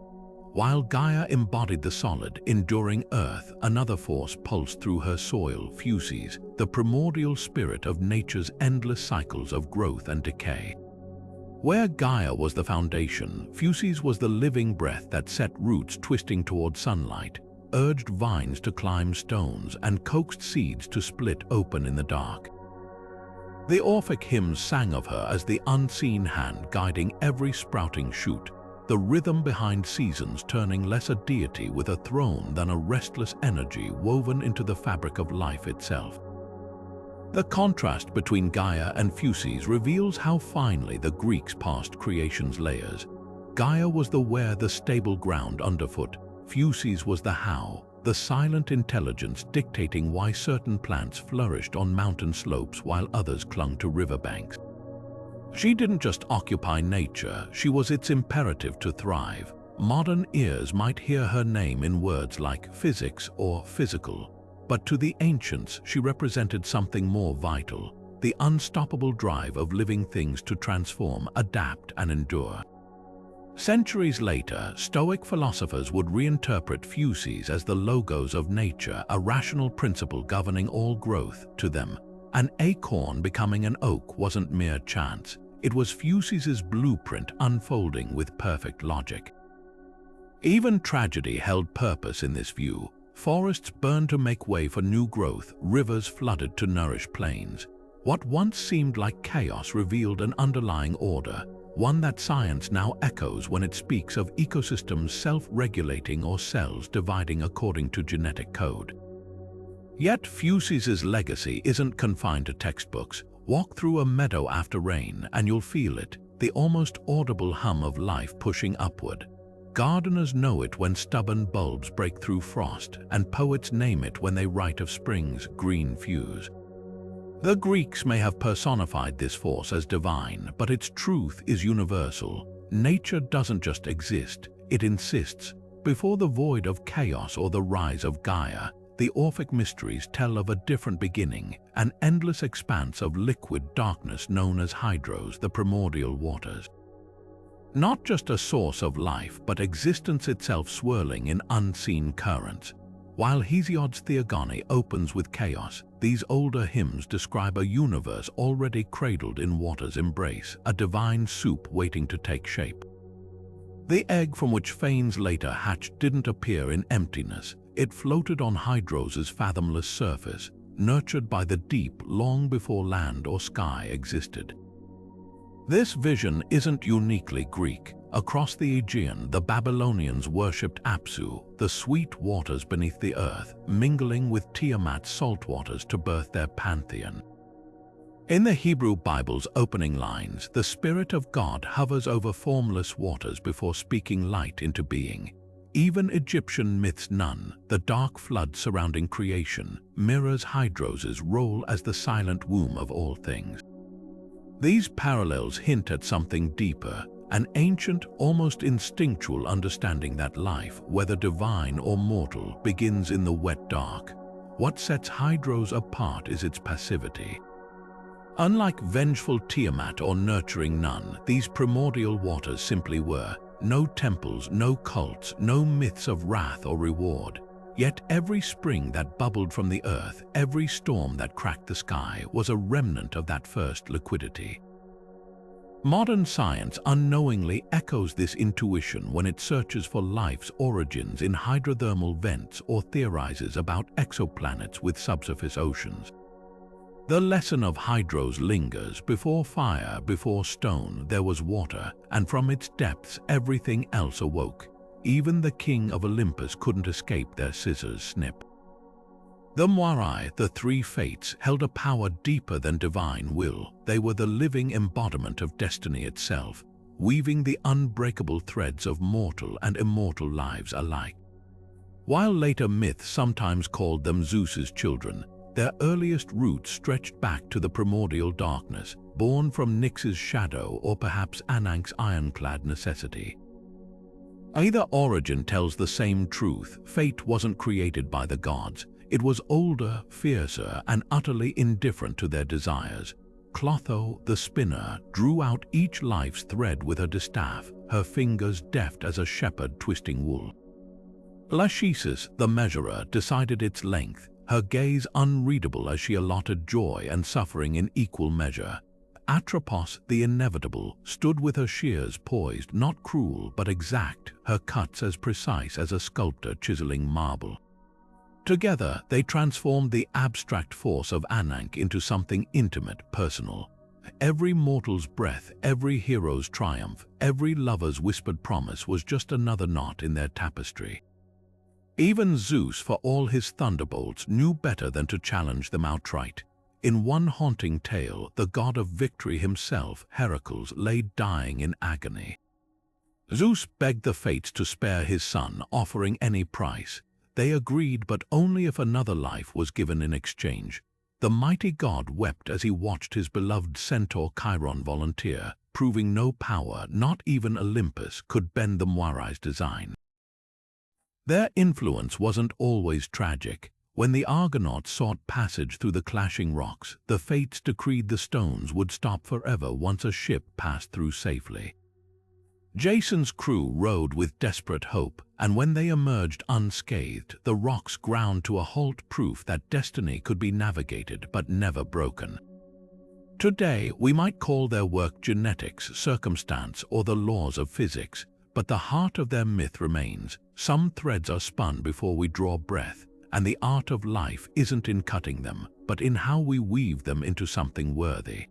While Gaia embodied the solid, enduring earth, another force pulsed through her soil: Fuses, the primordial spirit of nature's endless cycles of growth and decay. Where Gaia was the foundation, Fuses was the living breath that set roots twisting toward sunlight, urged vines to climb stones, and coaxed seeds to split open in the dark. The Orphic hymns sang of her as the unseen hand guiding every sprouting shoot, the rhythm behind seasons turning less a deity with a throne than a restless energy woven into the fabric of life itself. The contrast between Gaia and Fuses reveals how finely the Greeks parsed creation's layers. Gaia was the where, the stable ground underfoot. Fuses was the how, the silent intelligence dictating why certain plants flourished on mountain slopes while others clung to riverbanks. She didn't just occupy nature, she was its imperative to thrive. Modern ears might hear her name in words like physics or physical, but to the ancients she represented something more vital: the unstoppable drive of living things to transform, adapt, and endure. Centuries later, Stoic philosophers would reinterpret Fuses as the logos of nature, a rational principle governing all growth. To them, an acorn becoming an oak wasn't mere chance. It was Fuses' blueprint unfolding with perfect logic. Even tragedy held purpose in this view. Forests burned to make way for new growth, rivers flooded to nourish plains. What once seemed like chaos revealed an underlying order, one that science now echoes when it speaks of ecosystems self-regulating or cells dividing according to genetic code. Yet Fuses' legacy isn't confined to textbooks. Walk through a meadow after rain and you'll feel it, the almost audible hum of life pushing upward. Gardeners know it when stubborn bulbs break through frost, and poets name it when they write of spring's green fuse. The Greeks may have personified this force as divine, but its truth is universal. Nature doesn't just exist, it insists. Before the void of chaos or the rise of Gaia, the Orphic mysteries tell of a different beginning, an endless expanse of liquid darkness known as hydros, the primordial waters. Not just a source of life, but existence itself swirling in unseen currents. While Hesiod's Theogony opens with chaos, these older hymns describe a universe already cradled in water's embrace, a divine soup waiting to take shape. The egg from which Phanes later hatched didn't appear in emptiness. It floated on Hydros's fathomless surface, nurtured by the deep long before land or sky existed. This vision isn't uniquely Greek. Across the Aegean, the Babylonians worshipped Apsu, the sweet waters beneath the earth, mingling with Tiamat's salt waters to birth their pantheon. In the Hebrew Bible's opening lines, the Spirit of God hovers over formless waters before speaking light into being. Even Egyptian myths Nun, the dark flood surrounding creation, mirrors Hydros's role as the silent womb of all things. These parallels hint at something deeper, an ancient, almost instinctual understanding that life, whether divine or mortal, begins in the wet dark. What sets Hydros apart is its passivity. Unlike vengeful Tiamat or nurturing Nun, these primordial waters simply were. No temples, no cults, no myths of wrath or reward. Yet every spring that bubbled from the earth, every storm that cracked the sky, was a remnant of that first liquidity. Modern science unknowingly echoes this intuition when it searches for life's origins in hydrothermal vents or theorizes about exoplanets with subsurface oceans. The lesson of Hydros lingers. Before fire, before stone, there was water, and from its depths everything else awoke. Even the king of Olympus couldn't escape their scissors snip. The Moirai, the three fates, held a power deeper than divine will. They were the living embodiment of destiny itself, weaving the unbreakable threads of mortal and immortal lives alike. While later myths sometimes called them Zeus's children, their earliest roots stretched back to the primordial darkness, born from Nyx's shadow or perhaps Anank's ironclad necessity. Either origin tells the same truth. Fate wasn't created by the gods. It was older, fiercer, and utterly indifferent to their desires. Clotho, the spinner, drew out each life's thread with her distaff, her fingers deft as a shepherd twisting wool. Lachesis, the measurer, decided its length, her gaze unreadable as she allotted joy and suffering in equal measure. Atropos, the inevitable, stood with her shears poised, not cruel but exact, her cuts as precise as a sculptor chiseling marble. Together, they transformed the abstract force of Anank into something intimate, personal. Every mortal's breath, every hero's triumph, every lover's whispered promise was just another knot in their tapestry. Even Zeus, for all his thunderbolts, knew better than to challenge them outright. In one haunting tale, the god of victory himself, Heracles, lay dying in agony. Zeus begged the fates to spare his son, offering any price. They agreed, but only if another life was given in exchange. The mighty god wept as he watched his beloved centaur Chiron volunteer, proving no power, not even Olympus, could bend the Moirai's design. Their influence wasn't always tragic. When the Argonauts sought passage through the clashing rocks, the fates decreed the stones would stop forever once a ship passed through safely. Jason's crew rowed with desperate hope, and when they emerged unscathed, the rocks ground to a halt, proof that destiny could be navigated but never broken. Today, we might call their work genetics, circumstance, or the laws of physics, but the heart of their myth remains. Some threads are spun before we draw breath, and the art of life isn't in cutting them, but in how we weave them into something worthy.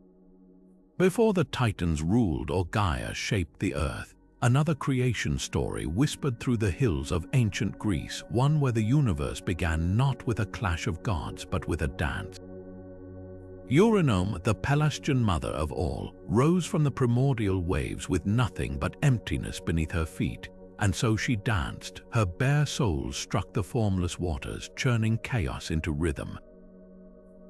Before the Titans ruled or Gaia shaped the earth, another creation story whispered through the hills of ancient Greece, one where the universe began not with a clash of gods but with a dance. Uranus, the Pelasgian mother of all, rose from the primordial waves with nothing but emptiness beneath her feet, and so she danced. Her bare soles struck the formless waters, churning chaos into rhythm.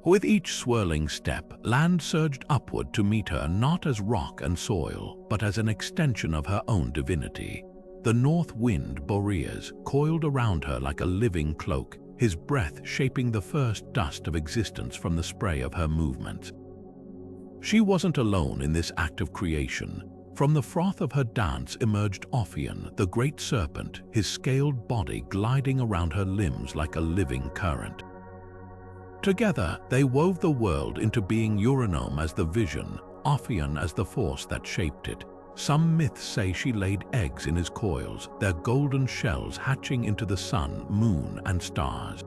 With each swirling step, land surged upward to meet her, not as rock and soil, but as an extension of her own divinity. The north wind, Boreas, coiled around her like a living cloak, his breath shaping the first dust of existence from the spray of her movements. She wasn't alone in this act of creation. From the froth of her dance emerged Ophion, the great serpent, his scaled body gliding around her limbs like a living current. Together, they wove the world into being, Uranus as the vision, Ophion as the force that shaped it. Some myths say she laid eggs in his coils, their golden shells hatching into the sun, moon, and stars.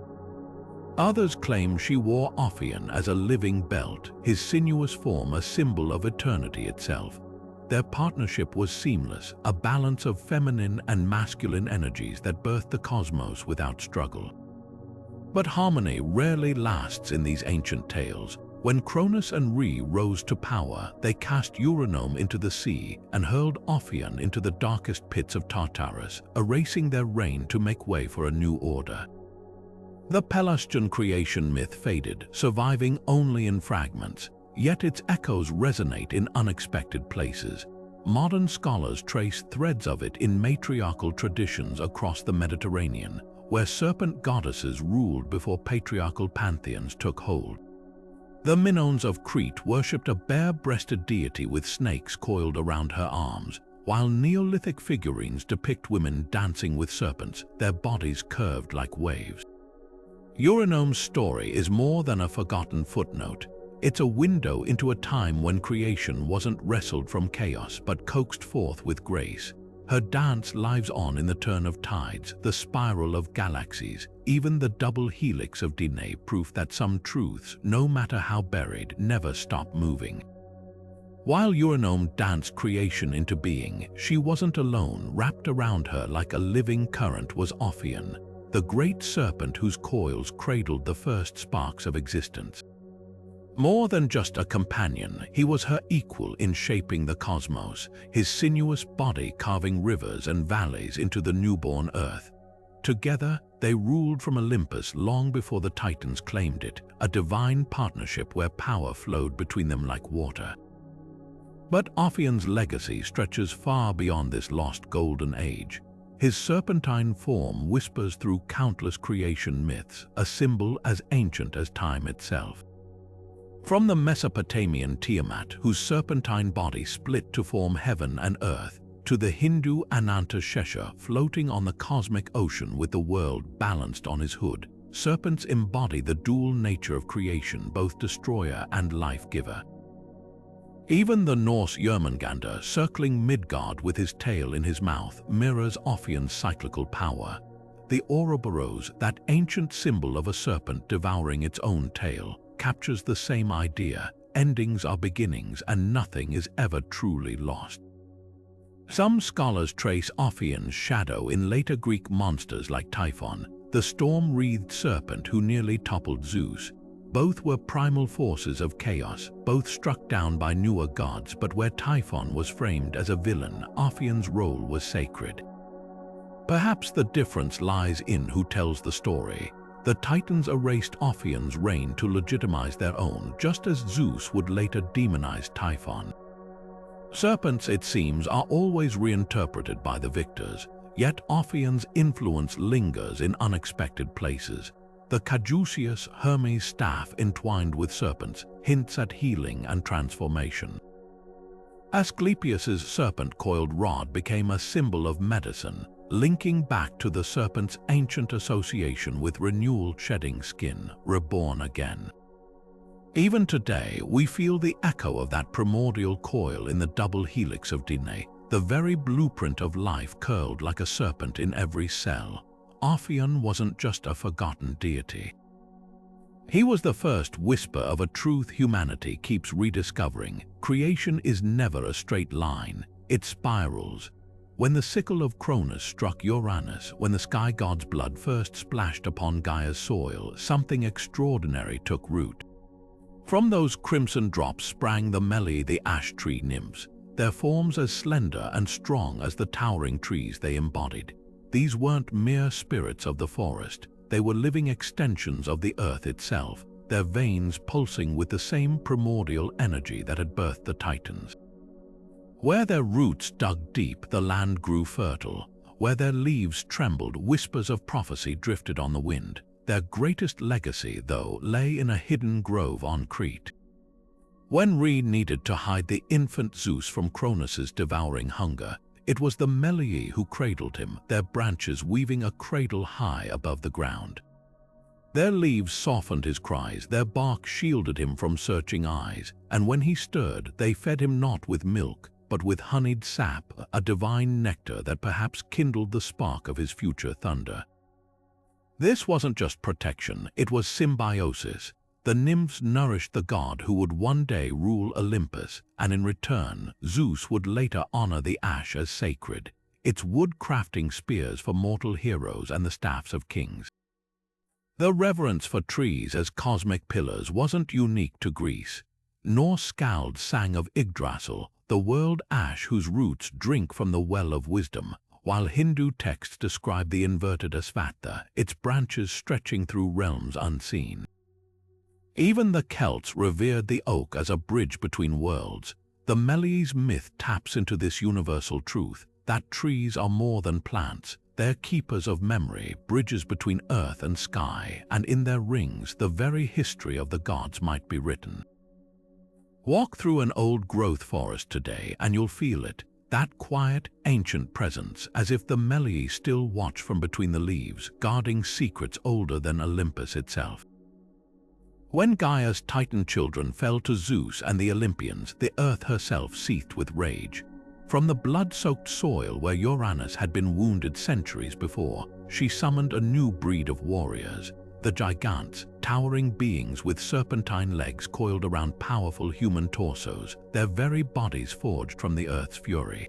Others claim she wore Ophion as a living belt, his sinuous form a symbol of eternity itself. Their partnership was seamless, a balance of feminine and masculine energies that birthed the cosmos without struggle. But harmony rarely lasts in these ancient tales. When Cronus and Re rose to power, they cast Uranus into the sea and hurled Ophion into the darkest pits of Tartarus, erasing their reign to make way for a new order. The Pelasgian creation myth faded, surviving only in fragments, yet its echoes resonate in unexpected places. Modern scholars trace threads of it in matriarchal traditions across the Mediterranean, where serpent goddesses ruled before patriarchal pantheons took hold. The Minoans of Crete worshipped a bare-breasted deity with snakes coiled around her arms, while Neolithic figurines depict women dancing with serpents, their bodies curved like waves. Uranus' story is more than a forgotten footnote. It's a window into a time when creation wasn't wrestled from chaos but coaxed forth with grace. Her dance lives on in the turn of tides, the spiral of galaxies, even the double helix of Dine, proof that some truths, no matter how buried, never stop moving. While Uranus danced creation into being, she wasn't alone. Wrapped around her like a living current was Ophion, the great serpent whose coils cradled the first sparks of existence. More than just a companion, he was her equal in shaping the cosmos, his sinuous body carving rivers and valleys into the newborn earth. Together, they ruled from Olympus long before the Titans claimed it, a divine partnership where power flowed between them like water. But Ophion's legacy stretches far beyond this lost golden age. His serpentine form whispers through countless creation myths, a symbol as ancient as time itself. From the Mesopotamian Tiamat, whose serpentine body split to form heaven and earth, to the Hindu Anantashesha floating on the cosmic ocean with the world balanced on his hood, serpents embody the dual nature of creation, both destroyer and life-giver. Even the Norse Jörmungandr, circling Midgard with his tail in his mouth, mirrors Ophion's cyclical power. The Ouroboros, that ancient symbol of a serpent devouring its own tail, captures the same idea: endings are beginnings and nothing is ever truly lost. Some scholars trace Ophion's shadow in later Greek monsters like Typhon, the storm-wreathed serpent who nearly toppled Zeus. Both were primal forces of chaos, both struck down by newer gods, but where Typhon was framed as a villain, Ophion's role was sacred. Perhaps the difference lies in who tells the story. The Titans erased Ophion's reign to legitimize their own, just as Zeus would later demonize Typhon. Serpents, it seems, are always reinterpreted by the victors, yet Ophion's influence lingers in unexpected places. The caduceus Hermes staff entwined with serpents hints at healing and transformation. Asclepius's serpent-coiled rod became a symbol of medicine, linking back to the serpent's ancient association with renewal, shedding skin, reborn again. Even today, we feel the echo of that primordial coil in the double helix of Dine, the very blueprint of life curled like a serpent in every cell. Ophion wasn't just a forgotten deity. He was the first whisper of a truth humanity keeps rediscovering. Creation is never a straight line, it spirals. When the sickle of Cronus struck Uranus, when the sky god's blood first splashed upon Gaia's soil, something extraordinary took root. From those crimson drops sprang the Meli, the ash tree nymphs, their forms as slender and strong as the towering trees they embodied. These weren't mere spirits of the forest, they were living extensions of the earth itself, their veins pulsing with the same primordial energy that had birthed the Titans. Where their roots dug deep, the land grew fertile. Where their leaves trembled, whispers of prophecy drifted on the wind. Their greatest legacy, though, lay in a hidden grove on Crete. When Re needed to hide the infant Zeus from Cronus's devouring hunger, it was the Melii who cradled him, their branches weaving a cradle high above the ground. Their leaves softened his cries, their bark shielded him from searching eyes, and when he stirred, they fed him not with milk, but with honeyed sap, a divine nectar that perhaps kindled the spark of his future thunder. This wasn't just protection, it was symbiosis. The nymphs nourished the god who would one day rule Olympus, and in return, Zeus would later honor the ash as sacred, its wood-crafting spears for mortal heroes and the staffs of kings. The reverence for trees as cosmic pillars wasn't unique to Greece. Norse skalds sang of Yggdrasil, the world ash whose roots drink from the well of wisdom, while Hindu texts describe the inverted Asvatha, its branches stretching through realms unseen. Even the Celts revered the oak as a bridge between worlds. The Meli's myth taps into this universal truth, that trees are more than plants. They're keepers of memory, bridges between earth and sky, and in their rings the very history of the gods might be written. Walk through an old-growth forest today and you'll feel it, that quiet, ancient presence, as if the Melii still watch from between the leaves, guarding secrets older than Olympus itself. When Gaia's Titan children fell to Zeus and the Olympians, the earth herself seethed with rage. From the blood-soaked soil where Uranus had been wounded centuries before, she summoned a new breed of warriors, the gigantes, towering beings with serpentine legs coiled around powerful human torsos, their very bodies forged from the earth's fury.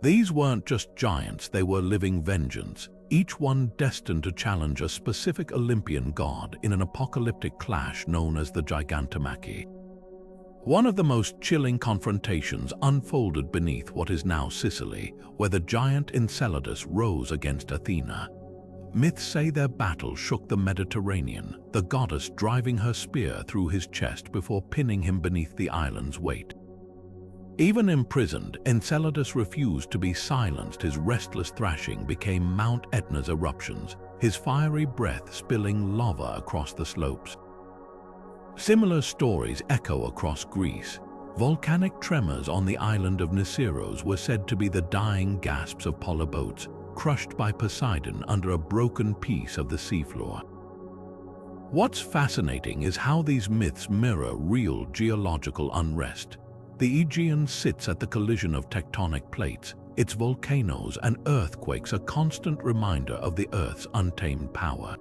These weren't just giants, they were living vengeance, each one destined to challenge a specific Olympian god in an apocalyptic clash known as the Gigantomachy. One of the most chilling confrontations unfolded beneath what is now Sicily, where the giant Enceladus rose against Athena. Myths say their battle shook the Mediterranean, the goddess driving her spear through his chest before pinning him beneath the island's weight. Even imprisoned, Enceladus refused to be silenced. His restless thrashing became Mount Etna's eruptions, his fiery breath spilling lava across the slopes. Similar stories echo across Greece. Volcanic tremors on the island of Nisyros were said to be the dying gasps of polybotes, crushed by Poseidon under a broken piece of the seafloor. What's fascinating is how these myths mirror real geological unrest. The Aegean sits at the collision of tectonic plates, its volcanoes and earthquakes a constant reminder of the Earth's untamed power.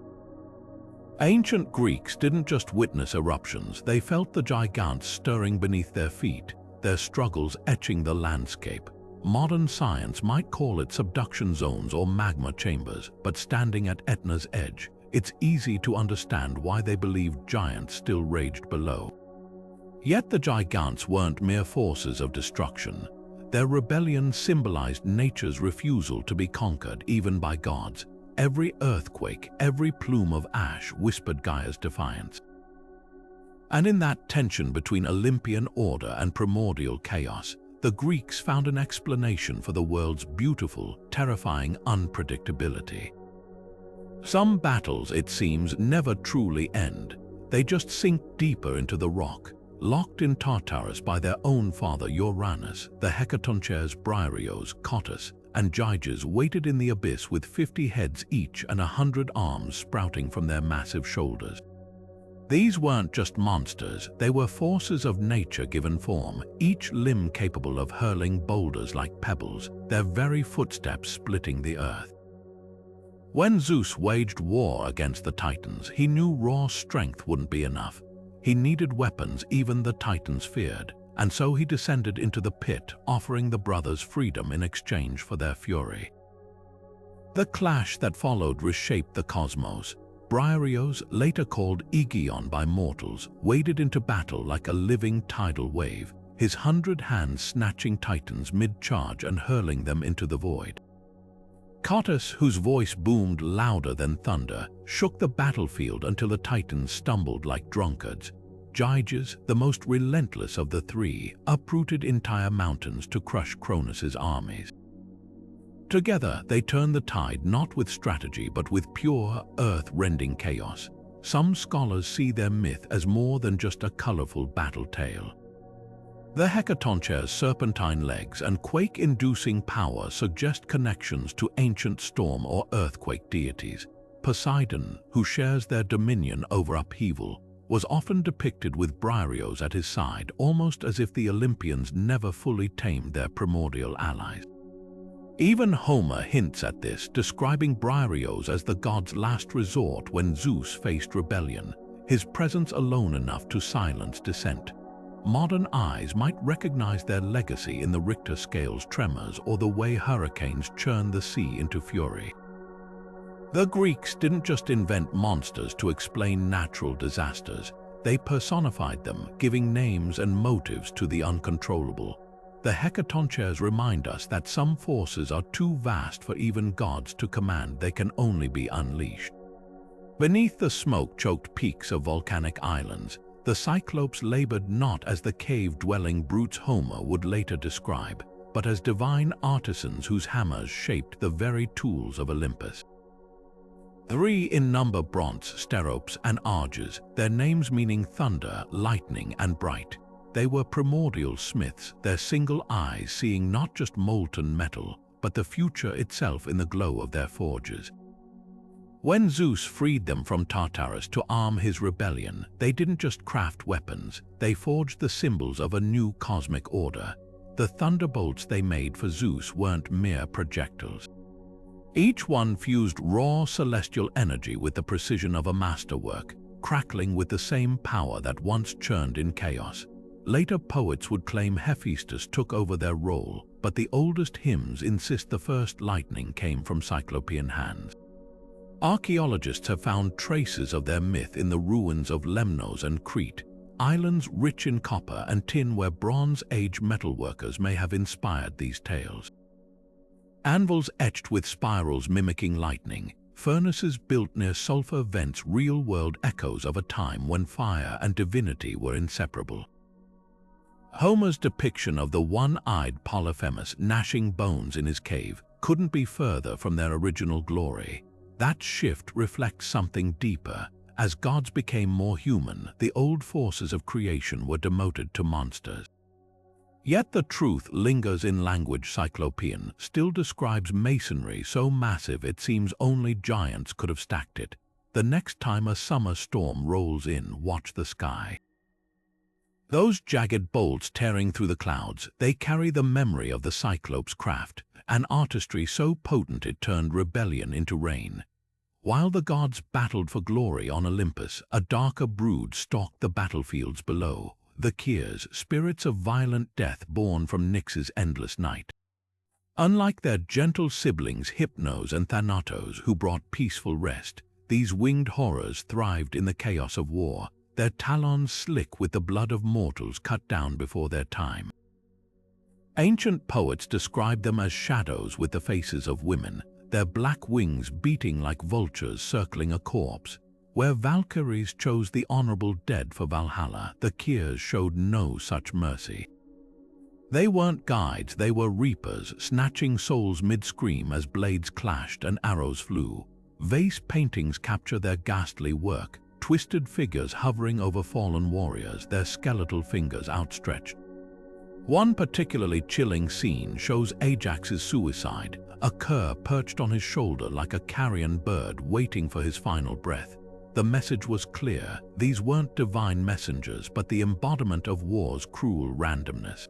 Ancient Greeks didn't just witness eruptions, they felt the giants stirring beneath their feet, their struggles etching the landscape. Modern science might call it subduction zones or magma chambers, but standing at Etna's edge, it's easy to understand why they believed giants still raged below. Yet the giants weren't mere forces of destruction. Their rebellion symbolized nature's refusal to be conquered even by gods. Every earthquake, every plume of ash whispered Gaia's defiance. And in that tension between Olympian order and primordial chaos, the Greeks found an explanation for the world's beautiful, terrifying unpredictability. Some battles, it seems, never truly end. They just sink deeper into the rock, locked in Tartarus by their own father Uranus. The Hecatoncheires, Briareos, Cottus, and Gyges waited in the abyss with 50 heads each and 100 arms sprouting from their massive shoulders. These weren't just monsters, they were forces of nature given form, each limb capable of hurling boulders like pebbles, their very footsteps splitting the earth. When Zeus waged war against the Titans, he knew raw strength wouldn't be enough. He needed weapons even the Titans feared, and so he descended into the pit, offering the brothers freedom in exchange for their fury. The clash that followed reshaped the cosmos. Briareos, later called Aegeon by mortals, waded into battle like a living tidal wave, his 100 hands snatching Titans mid-charge and hurling them into the void. Cottus, whose voice boomed louder than thunder, shook the battlefield until the Titans stumbled like drunkards. Gyges, the most relentless of the three, uprooted entire mountains to crush Cronus's armies. Together, they turned the tide not with strategy but with pure, earth-rending chaos. some scholars see their myth as more than just a colorful battle tale. The Hecatoncheir's serpentine legs and quake-inducing power suggest connections to ancient storm or earthquake deities. Poseidon, who shares their dominion over upheaval, was often depicted with Briareos at his side, almost as if the Olympians never fully tamed their primordial allies. Even Homer hints at this, describing Briareos as the god's last resort when Zeus faced rebellion, his presence alone enough to silence dissent. Modern eyes might recognize their legacy in the Richter scale's tremors or the way hurricanes churn the sea into fury. The Greeks didn't just invent monsters to explain natural disasters. They personified them, giving names and motives to the uncontrollable. The Hecatoncheirs remind us that some forces are too vast for even gods to command. They can only be unleashed. Beneath the smoke-choked peaks of volcanic islands, the Cyclopes labored not as the cave-dwelling brutes Homer would later describe, but as divine artisans whose hammers shaped the very tools of Olympus. 3 in number: Bronze, Steropes, and Arges, their names meaning thunder, lightning, and bright. They were primordial smiths, their single eyes seeing not just molten metal, but the future itself in the glow of their forges. When Zeus freed them from Tartarus to arm his rebellion, they didn't just craft weapons, they forged the symbols of a new cosmic order. The thunderbolts they made for Zeus weren't mere projectiles. Each one fused raw celestial energy with the precision of a masterwork, crackling with the same power that once churned in chaos. Later poets would claim Hephaestus took over their role, but the oldest hymns insist the first lightning came from Cyclopean hands. Archaeologists have found traces of their myth in the ruins of Lemnos and Crete, islands rich in copper and tin where Bronze Age metalworkers may have inspired these tales. Anvils etched with spirals mimicking lightning, furnaces built near sulfur vents, real-world echoes of a time when fire and divinity were inseparable. Homer's depiction of the one-eyed Polyphemus gnashing bones in his cave couldn't be further from their original glory. That shift reflects something deeper. As gods became more human, the old forces of creation were demoted to monsters. Yet the truth lingers in language Cyclopean, still describes masonry so massive it seems only giants could have stacked it. The next time a summer storm rolls in, watch the sky. Those jagged bolts tearing through the clouds, they carry the memory of the Cyclops' craft, an artistry so potent it turned rebellion into rain. While the gods battled for glory on Olympus, a darker brood stalked the battlefields below. The Keers, spirits of violent death born from Nyx's endless night. Unlike their gentle siblings Hypnos and Thanatos, who brought peaceful rest, these winged horrors thrived in the chaos of war, their talons slick with the blood of mortals cut down before their time. Ancient poets described them as shadows with the faces of women, their black wings beating like vultures circling a corpse. Where Valkyries chose the honorable dead for Valhalla, the Keers showed no such mercy. They weren't guides, they were reapers, snatching souls mid-scream as blades clashed and arrows flew. Vase paintings capture their ghastly work, twisted figures hovering over fallen warriors, their skeletal fingers outstretched. One particularly chilling scene shows Ajax's suicide, a cur perched on his shoulder like a carrion bird waiting for his final breath. The message was clear. These weren't divine messengers, but the embodiment of war's cruel randomness.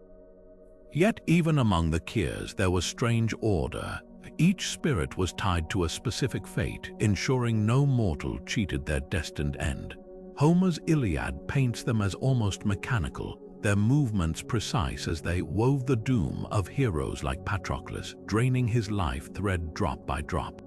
Yet even among the Keers there was strange order. Each spirit was tied to a specific fate, ensuring no mortal cheated their destined end. Homer's Iliad paints them as almost mechanical, their movements precise as they wove the doom of heroes like Patroclus, draining his life thread drop by drop.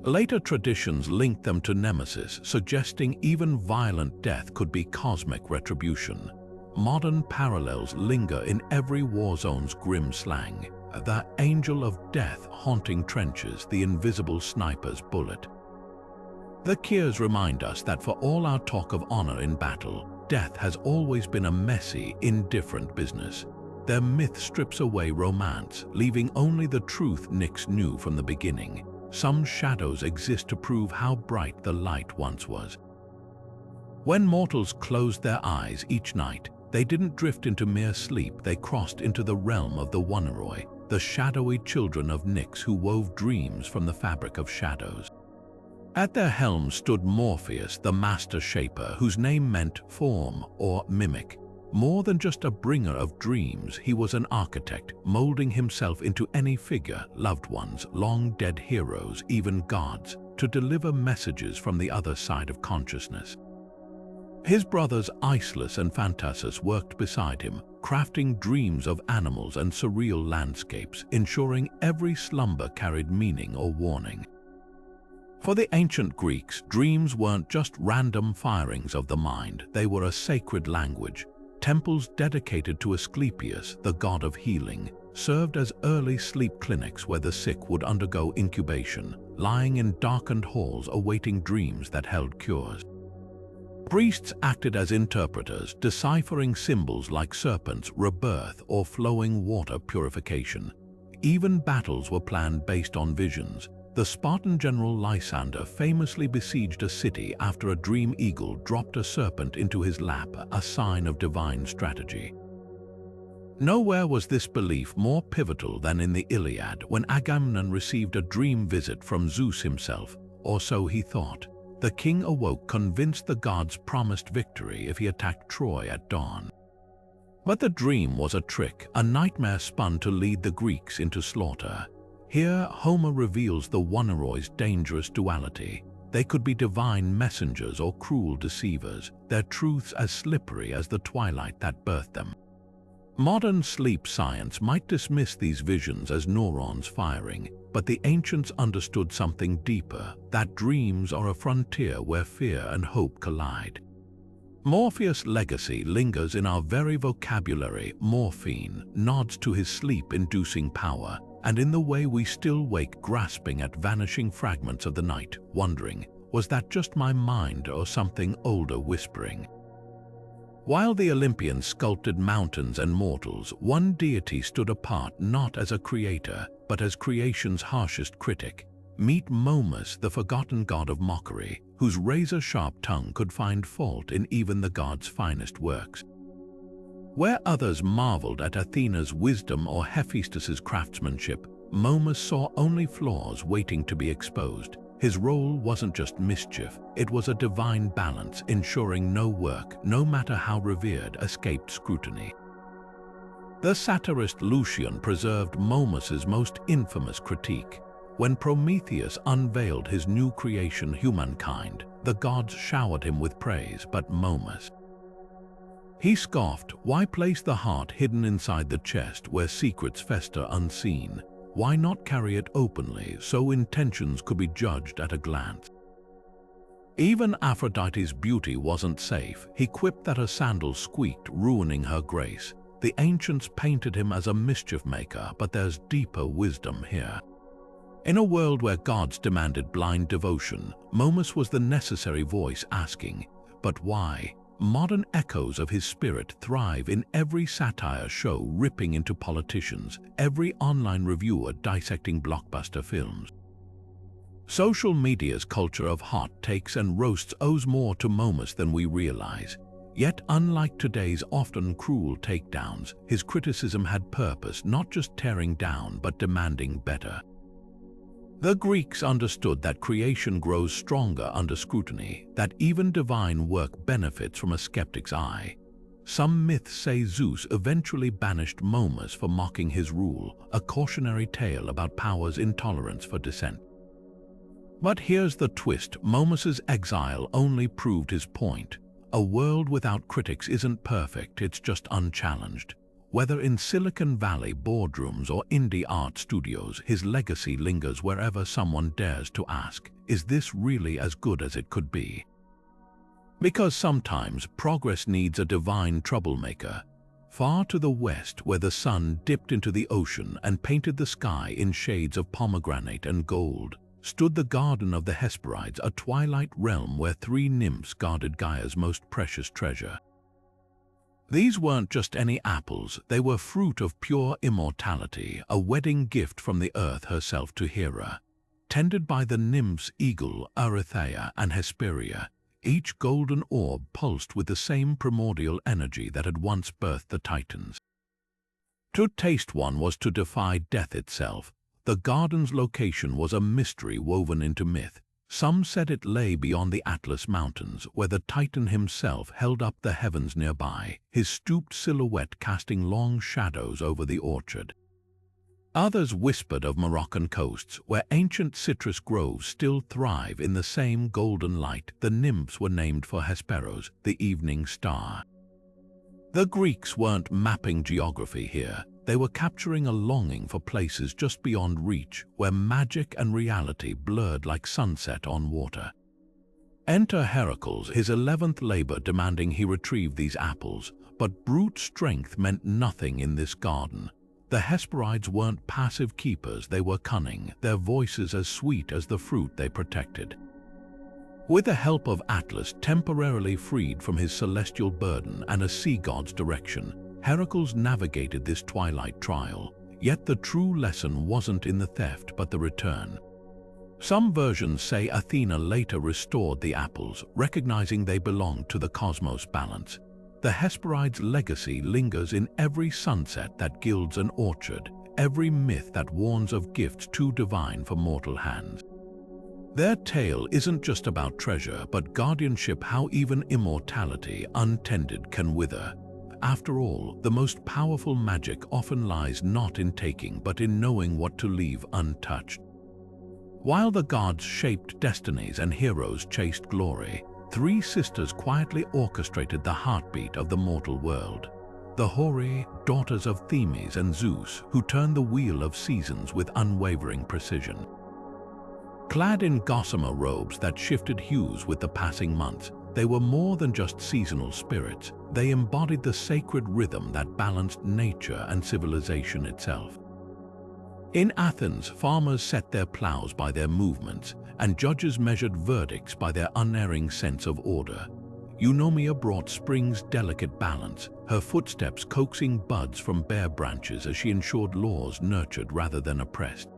Later traditions linked them to Nemesis, suggesting even violent death could be cosmic retribution. Modern parallels linger in every war zone's grim slang. The angel of death haunting trenches, the invisible sniper's bullet. The Keers remind us that for all our talk of honor in battle, death has always been a messy, indifferent business. Their myth strips away romance, leaving only the truth Nyx knew from the beginning. Some shadows exist to prove how bright the light once was. When mortals closed their eyes each night, they didn't drift into mere sleep, they crossed into the realm of the Wanneroi, the shadowy children of Nyx who wove dreams from the fabric of shadows. At their helm stood Morpheus, the master shaper, whose name meant form or mimic. More than just a bringer of dreams, he was an architect, molding himself into any figure, loved ones, long-dead heroes, even gods, to deliver messages from the other side of consciousness. His brothers Iceless and Phantasus worked beside him, crafting dreams of animals and surreal landscapes, ensuring every slumber carried meaning or warning. For the ancient Greeks, dreams weren't just random firings of the mind, they were a sacred language. Temples dedicated to Asclepius, the god of healing, served as early sleep clinics where the sick would undergo incubation, lying in darkened halls awaiting dreams that held cures. Priests acted as interpreters, deciphering symbols like serpents, rebirth, or flowing water purification. Even battles were planned based on visions. The Spartan general Lysander famously besieged a city after a dream eagle dropped a serpent into his lap, a sign of divine strategy. Nowhere was this belief more pivotal than in the Iliad, when Agamemnon received a dream visit from Zeus himself, or so he thought. The king awoke convinced the gods promised victory if he attacked Troy at dawn. But the dream was a trick, a nightmare spun to lead the Greeks into slaughter. Here, Homer reveals the Wanneroi's dangerous duality. They could be divine messengers or cruel deceivers, their truths as slippery as the twilight that birthed them. Modern sleep science might dismiss these visions as neurons firing, but the ancients understood something deeper, that dreams are a frontier where fear and hope collide. Morpheus' legacy lingers in our very vocabulary. Morphine nods to his sleep-inducing power, and in the way we still wake grasping at vanishing fragments of the night, wondering, was that just my mind or something older whispering? While the Olympians sculpted mountains and mortals, one deity stood apart not as a creator, but as creation's harshest critic. Meet Momus, the forgotten god of mockery, whose razor-sharp tongue could find fault in even the god's finest works. Where others marveled at Athena's wisdom or Hephaestus's craftsmanship, Momus saw only flaws waiting to be exposed. His role wasn't just mischief, it was a divine balance, ensuring no work, no matter how revered, escaped scrutiny. The satirist Lucian preserved Momus's most infamous critique. When Prometheus unveiled his new creation, humankind, the gods showered him with praise, but Momus. He scoffed, why place the heart hidden inside the chest where secrets fester unseen? Why not carry it openly so intentions could be judged at a glance? Even Aphrodite's beauty wasn't safe. He quipped that her sandals squeaked, ruining her grace. The ancients painted him as a mischief maker, but there's deeper wisdom here. In a world where gods demanded blind devotion, Momus was the necessary voice asking, but why? Modern echoes of his spirit thrive in every satire show ripping into politicians, every online reviewer dissecting blockbuster films. Social media's culture of hot takes and roasts owes more to Momus than we realize. Yet, unlike today's often cruel takedowns, his criticism had purpose, not just tearing down but demanding better. The Greeks understood that creation grows stronger under scrutiny, that even divine work benefits from a skeptic's eye. Some myths say Zeus eventually banished Momus for mocking his rule, a cautionary tale about power's intolerance for dissent. But here's the twist, Momus's exile only proved his point. A world without critics isn't perfect, it's just unchallenged. Whether in Silicon Valley boardrooms or indie art studios, his legacy lingers wherever someone dares to ask, is this really as good as it could be? Because sometimes progress needs a divine troublemaker. Far to the west, where the sun dipped into the ocean and painted the sky in shades of pomegranate and gold, stood the Garden of the Hesperides, a twilight realm where 3 nymphs guarded Gaia's most precious treasure. These weren't just any apples, they were fruit of pure immortality, a wedding gift from the earth herself to Hera. Tended by the nymphs Eagle, Erythea, and Hesperia, Each golden orb pulsed with the same primordial energy that had once birthed the Titans. To taste one was to defy death itself. The garden's location was a mystery woven into myth. Some said it lay beyond the Atlas Mountains, where the Titan himself held up the heavens nearby, his stooped silhouette casting long shadows over the orchard. Others whispered of Moroccan coasts, where ancient citrus groves still thrive in the same golden light. The nymphs were named for Hesperos, the evening star. The Greeks weren't mapping geography here. They were capturing a longing for places just beyond reach, where magic and reality blurred like sunset on water. Enter Heracles, his 11th labor demanding he retrieve these apples, but brute strength meant nothing in this garden. The Hesperides weren't passive keepers, they were cunning, their voices as sweet as the fruit they protected. With the help of Atlas, temporarily freed from his celestial burden and a sea god's direction, Heracles navigated this twilight trial, yet the true lesson wasn't in the theft but the return. Some versions say Athena later restored the apples, recognizing they belonged to the cosmos balance. The Hesperides' legacy lingers in every sunset that gilds an orchard, every myth that warns of gifts too divine for mortal hands. Their tale isn't just about treasure, but guardianship, how even immortality, untended, can wither. After all, the most powerful magic often lies not in taking, but in knowing what to leave untouched. While the gods shaped destinies and heroes chased glory, three sisters quietly orchestrated the heartbeat of the mortal world. The Horae, daughters of Themis and Zeus, who turned the wheel of seasons with unwavering precision. Clad in gossamer robes that shifted hues with the passing months, they were more than just seasonal spirits. They embodied the sacred rhythm that balanced nature and civilization itself. In Athens, farmers set their plows by their movements, and judges measured verdicts by their unerring sense of order. Eunomia brought spring's delicate balance, her footsteps coaxing buds from bare branches as she ensured laws nurtured rather than oppressed.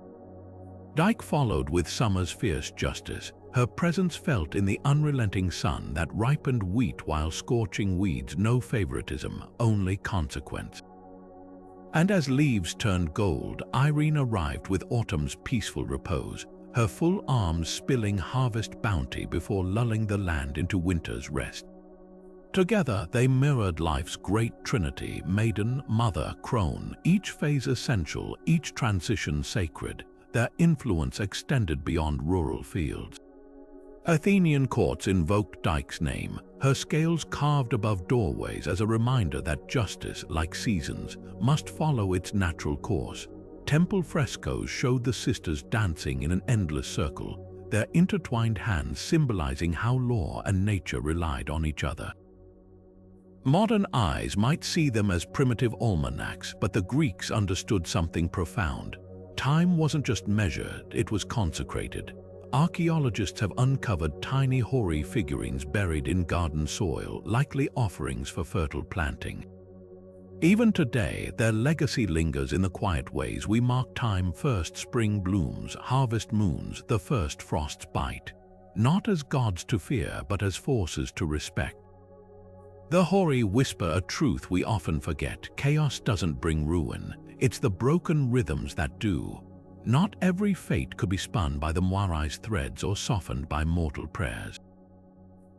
Dike followed with summer's fierce justice, her presence felt in the unrelenting sun that ripened wheat while scorching weeds. No favoritism, only consequence. And as leaves turned gold, Irene arrived with autumn's peaceful repose, her full arms spilling harvest bounty before lulling the land into winter's rest. Together they mirrored life's great trinity, maiden, mother, crone, each phase essential, each transition sacred. Their influence extended beyond rural fields. Athenian courts invoked Dike's name, her scales carved above doorways as a reminder that justice, like seasons, must follow its natural course. Temple frescoes showed the sisters dancing in an endless circle, their intertwined hands symbolizing how law and nature relied on each other. Modern eyes might see them as primitive almanacs, but the Greeks understood something profound. Time wasn't just measured, it was consecrated. Archaeologists have uncovered tiny hoary figurines buried in garden soil, likely offerings for fertile planting. Even today, their legacy lingers in the quiet ways we mark time: first spring blooms, harvest moons, the first frost's bite. Not as gods to fear, but as forces to respect. The Horae whisper a truth we often forget: chaos doesn't bring ruin, it's the broken rhythms that do. Not every fate could be spun by the Moirai's threads or softened by mortal prayers.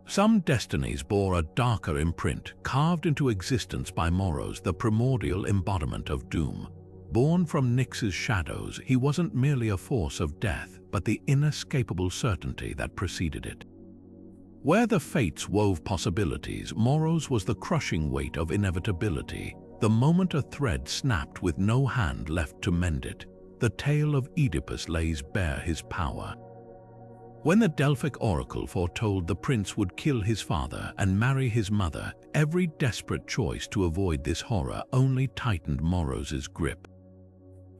Some destinies bore a darker imprint, carved into existence by Moros, the primordial embodiment of doom. Born from Nyx's shadows, he wasn't merely a force of death, but the inescapable certainty that preceded it. Where the fates wove possibilities, Moros was the crushing weight of inevitability. The moment a thread snapped with no hand left to mend it, the tale of Oedipus lays bare his power. When the Delphic oracle foretold the prince would kill his father and marry his mother, every desperate choice to avoid this horror only tightened Moros's grip.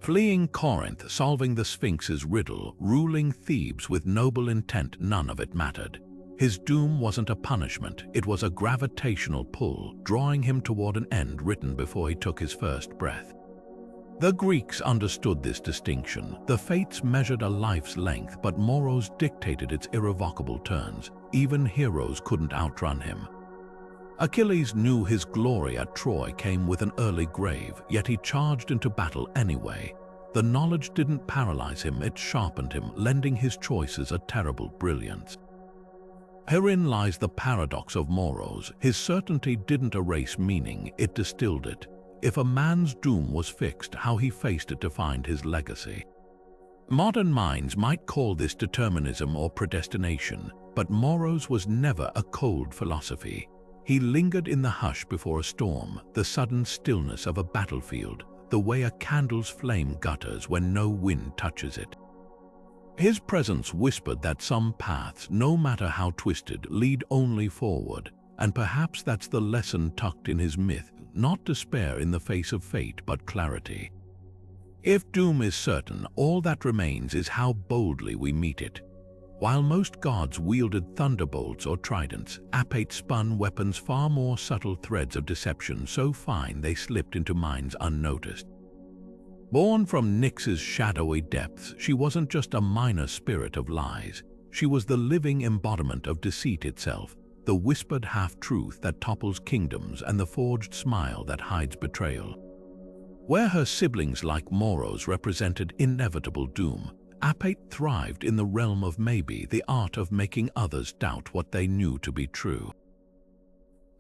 Fleeing Corinth, solving the Sphinx's riddle, ruling Thebes with noble intent, none of it mattered. His doom wasn't a punishment, it was a gravitational pull, drawing him toward an end written before he took his first breath. The Greeks understood this distinction. The fates measured a life's length, but Moros dictated its irrevocable turns. even heroes couldn't outrun him. Achilles knew his glory at Troy came with an early grave, yet he charged into battle anyway. The knowledge didn't paralyze him, it sharpened him, lending his choices a terrible brilliance. Herein lies the paradox of Moros. His certainty didn't erase meaning, it distilled it. If a man's doom was fixed, how he faced it defined his legacy. Modern minds might call this determinism or predestination, but Moros was never a cold philosophy. He lingered in the hush before a storm, the sudden stillness of a battlefield, the way a candle's flame gutters when no wind touches it. His presence whispered that some paths, no matter how twisted, lead only forward, and perhaps that's the lesson tucked in his myth, not despair in the face of fate, but clarity. If doom is certain, all that remains is how boldly we meet it. While most gods wielded thunderbolts or tridents, Aether spun weapons far more subtle, threads of deception so fine they slipped into minds unnoticed. Born from Nyx's shadowy depths, she wasn't just a minor spirit of lies. She was the living embodiment of deceit itself, the whispered half-truth that topples kingdoms and the forged smile that hides betrayal. Where her siblings like Moros represented inevitable doom, Aether thrived in the realm of maybe, the art of making others doubt what they knew to be true.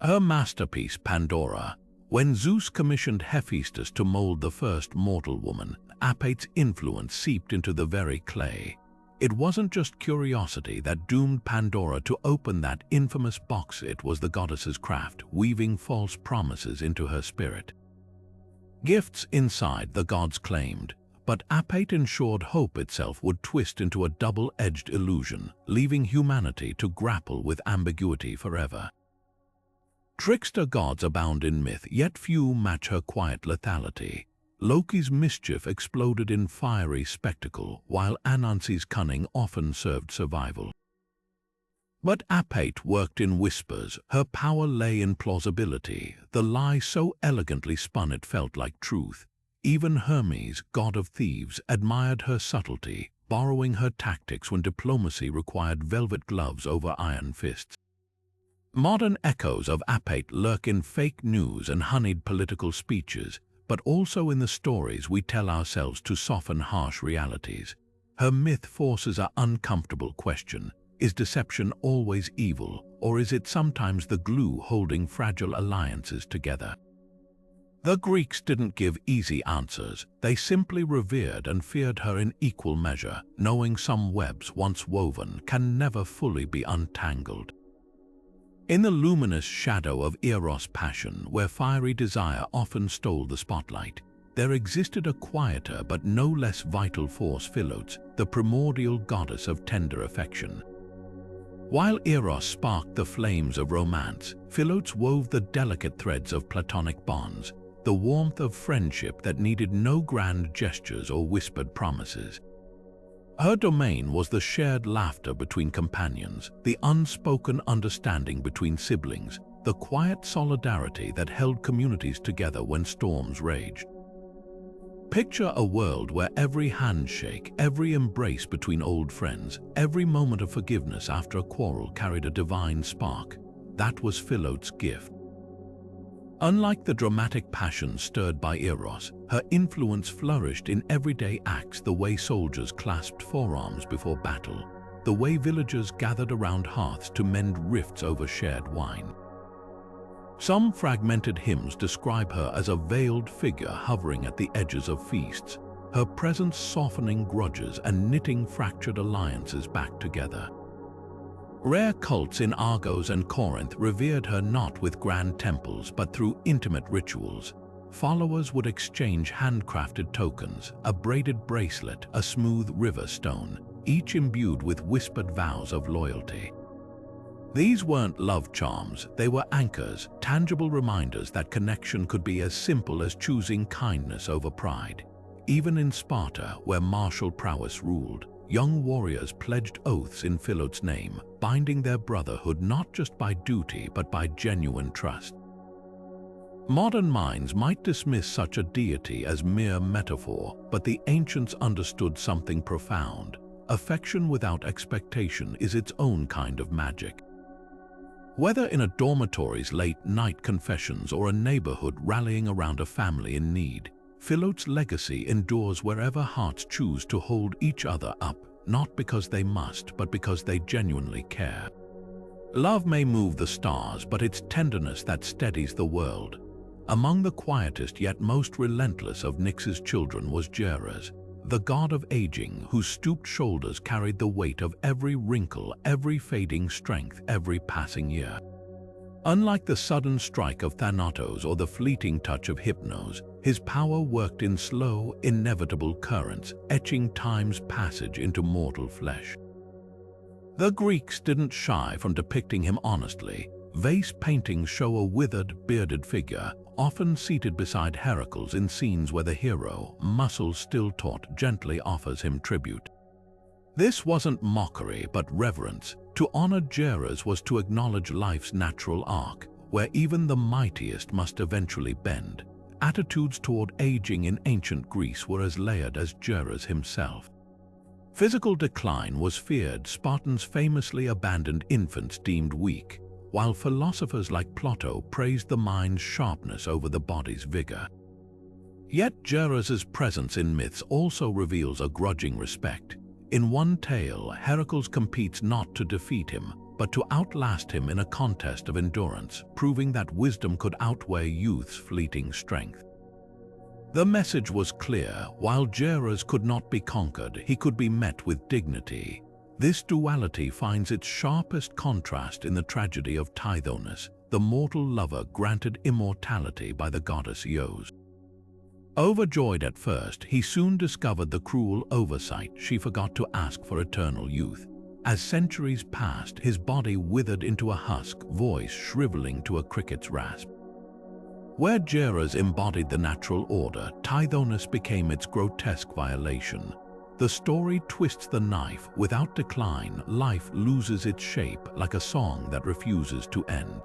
Her masterpiece, Pandora. When Zeus commissioned Hephaestus to mold the first mortal woman, Aether's influence seeped into the very clay. It wasn't just curiosity that doomed Pandora to open that infamous box, it was the goddess's craft, weaving false promises into her spirit. Gifts inside, the gods claimed, but Aether ensured hope itself would twist into a double-edged illusion, leaving humanity to grapple with ambiguity forever. Trickster gods abound in myth, yet few match her quiet lethality. Loki's mischief exploded in fiery spectacle, while Anansi's cunning often served survival. But Aether worked in whispers, her power lay in plausibility, the lie so elegantly spun it felt like truth. Even Hermes, god of thieves, admired her subtlety, borrowing her tactics when diplomacy required velvet gloves over iron fists. Modern echoes of Aether lurk in fake news and honeyed political speeches, but also in the stories we tell ourselves to soften harsh realities. Her myth forces an uncomfortable question: is deception always evil, or is it sometimes the glue holding fragile alliances together? The Greeks didn't give easy answers, they simply revered and feared her in equal measure, knowing some webs once woven can never fully be untangled. In the luminous shadow of Eros' passion, where fiery desire often stole the spotlight, there existed a quieter but no less vital force, Philotes, the primordial goddess of tender affection. While Eros sparked the flames of romance, Philotes wove the delicate threads of platonic bonds, the warmth of friendship that needed no grand gestures or whispered promises. Her domain was the shared laughter between companions, the unspoken understanding between siblings, the quiet solidarity that held communities together when storms raged. Picture a world where every handshake, every embrace between old friends, every moment of forgiveness after a quarrel carried a divine spark. That was Philotes' gift. Unlike the dramatic passion stirred by Eros, her influence flourished in everyday acts, the way soldiers clasped forearms before battle, the way villagers gathered around hearths to mend rifts over shared wine. Some fragmented hymns describe her as a veiled figure hovering at the edges of feasts, her presence softening grudges and knitting fractured alliances back together. Rare cults in Argos and Corinth revered her not with grand temples but through intimate rituals. Followers would exchange handcrafted tokens, a braided bracelet, a smooth river stone, each imbued with whispered vows of loyalty. These weren't love charms, they were anchors, tangible reminders that connection could be as simple as choosing kindness over pride. Even in Sparta, where martial prowess ruled, young warriors pledged oaths in Philotes' name, binding their brotherhood not just by duty but by genuine trust. Modern minds might dismiss such a deity as mere metaphor, but the ancients understood something profound. affection without expectation is its own kind of magic. Whether in a dormitory's late-night confessions or a neighborhood rallying around a family in need, Philote's legacy endures wherever hearts choose to hold each other up, not because they must, but because they genuinely care. Love may move the stars, but it's tenderness that steadies the world. Among the quietest yet most relentless of Nyx's children was Geras, the god of aging, whose stooped shoulders carried the weight of every wrinkle, every fading strength, every passing year. Unlike the sudden strike of Thanatos or the fleeting touch of Hypnos, his power worked in slow, inevitable currents, etching time's passage into mortal flesh. The Greeks didn't shy from depicting him honestly. Vase paintings show a withered, bearded figure, often seated beside Heracles in scenes where the hero, muscles still taut, gently offers him tribute. This wasn't mockery, but reverence. To honor Geras was to acknowledge life's natural arc, where even the mightiest must eventually bend. Attitudes toward aging in ancient Greece were as layered as Geras himself. Physical decline was feared. Spartans famously abandoned infants deemed weak, while philosophers like Plato praised the mind's sharpness over the body's vigor. Yet Geras's presence in myths also reveals a grudging respect. In one tale, Heracles competes not to defeat him, but to outlast him in a contest of endurance, proving that wisdom could outweigh youth's fleeting strength. The message was clear: while Geras could not be conquered, he could be met with dignity. This duality finds its sharpest contrast in the tragedy of Tithonus, the mortal lover granted immortality by the goddess Ios. Overjoyed at first, he soon discovered the cruel oversight. She forgot to ask for eternal youth. As centuries passed, his body withered into a husk, voice shriveling to a cricket's rasp. Where Geras embodied the natural order, Tithonus became its grotesque violation. The story twists the knife. Without decline, life loses its shape, like a song that refuses to end.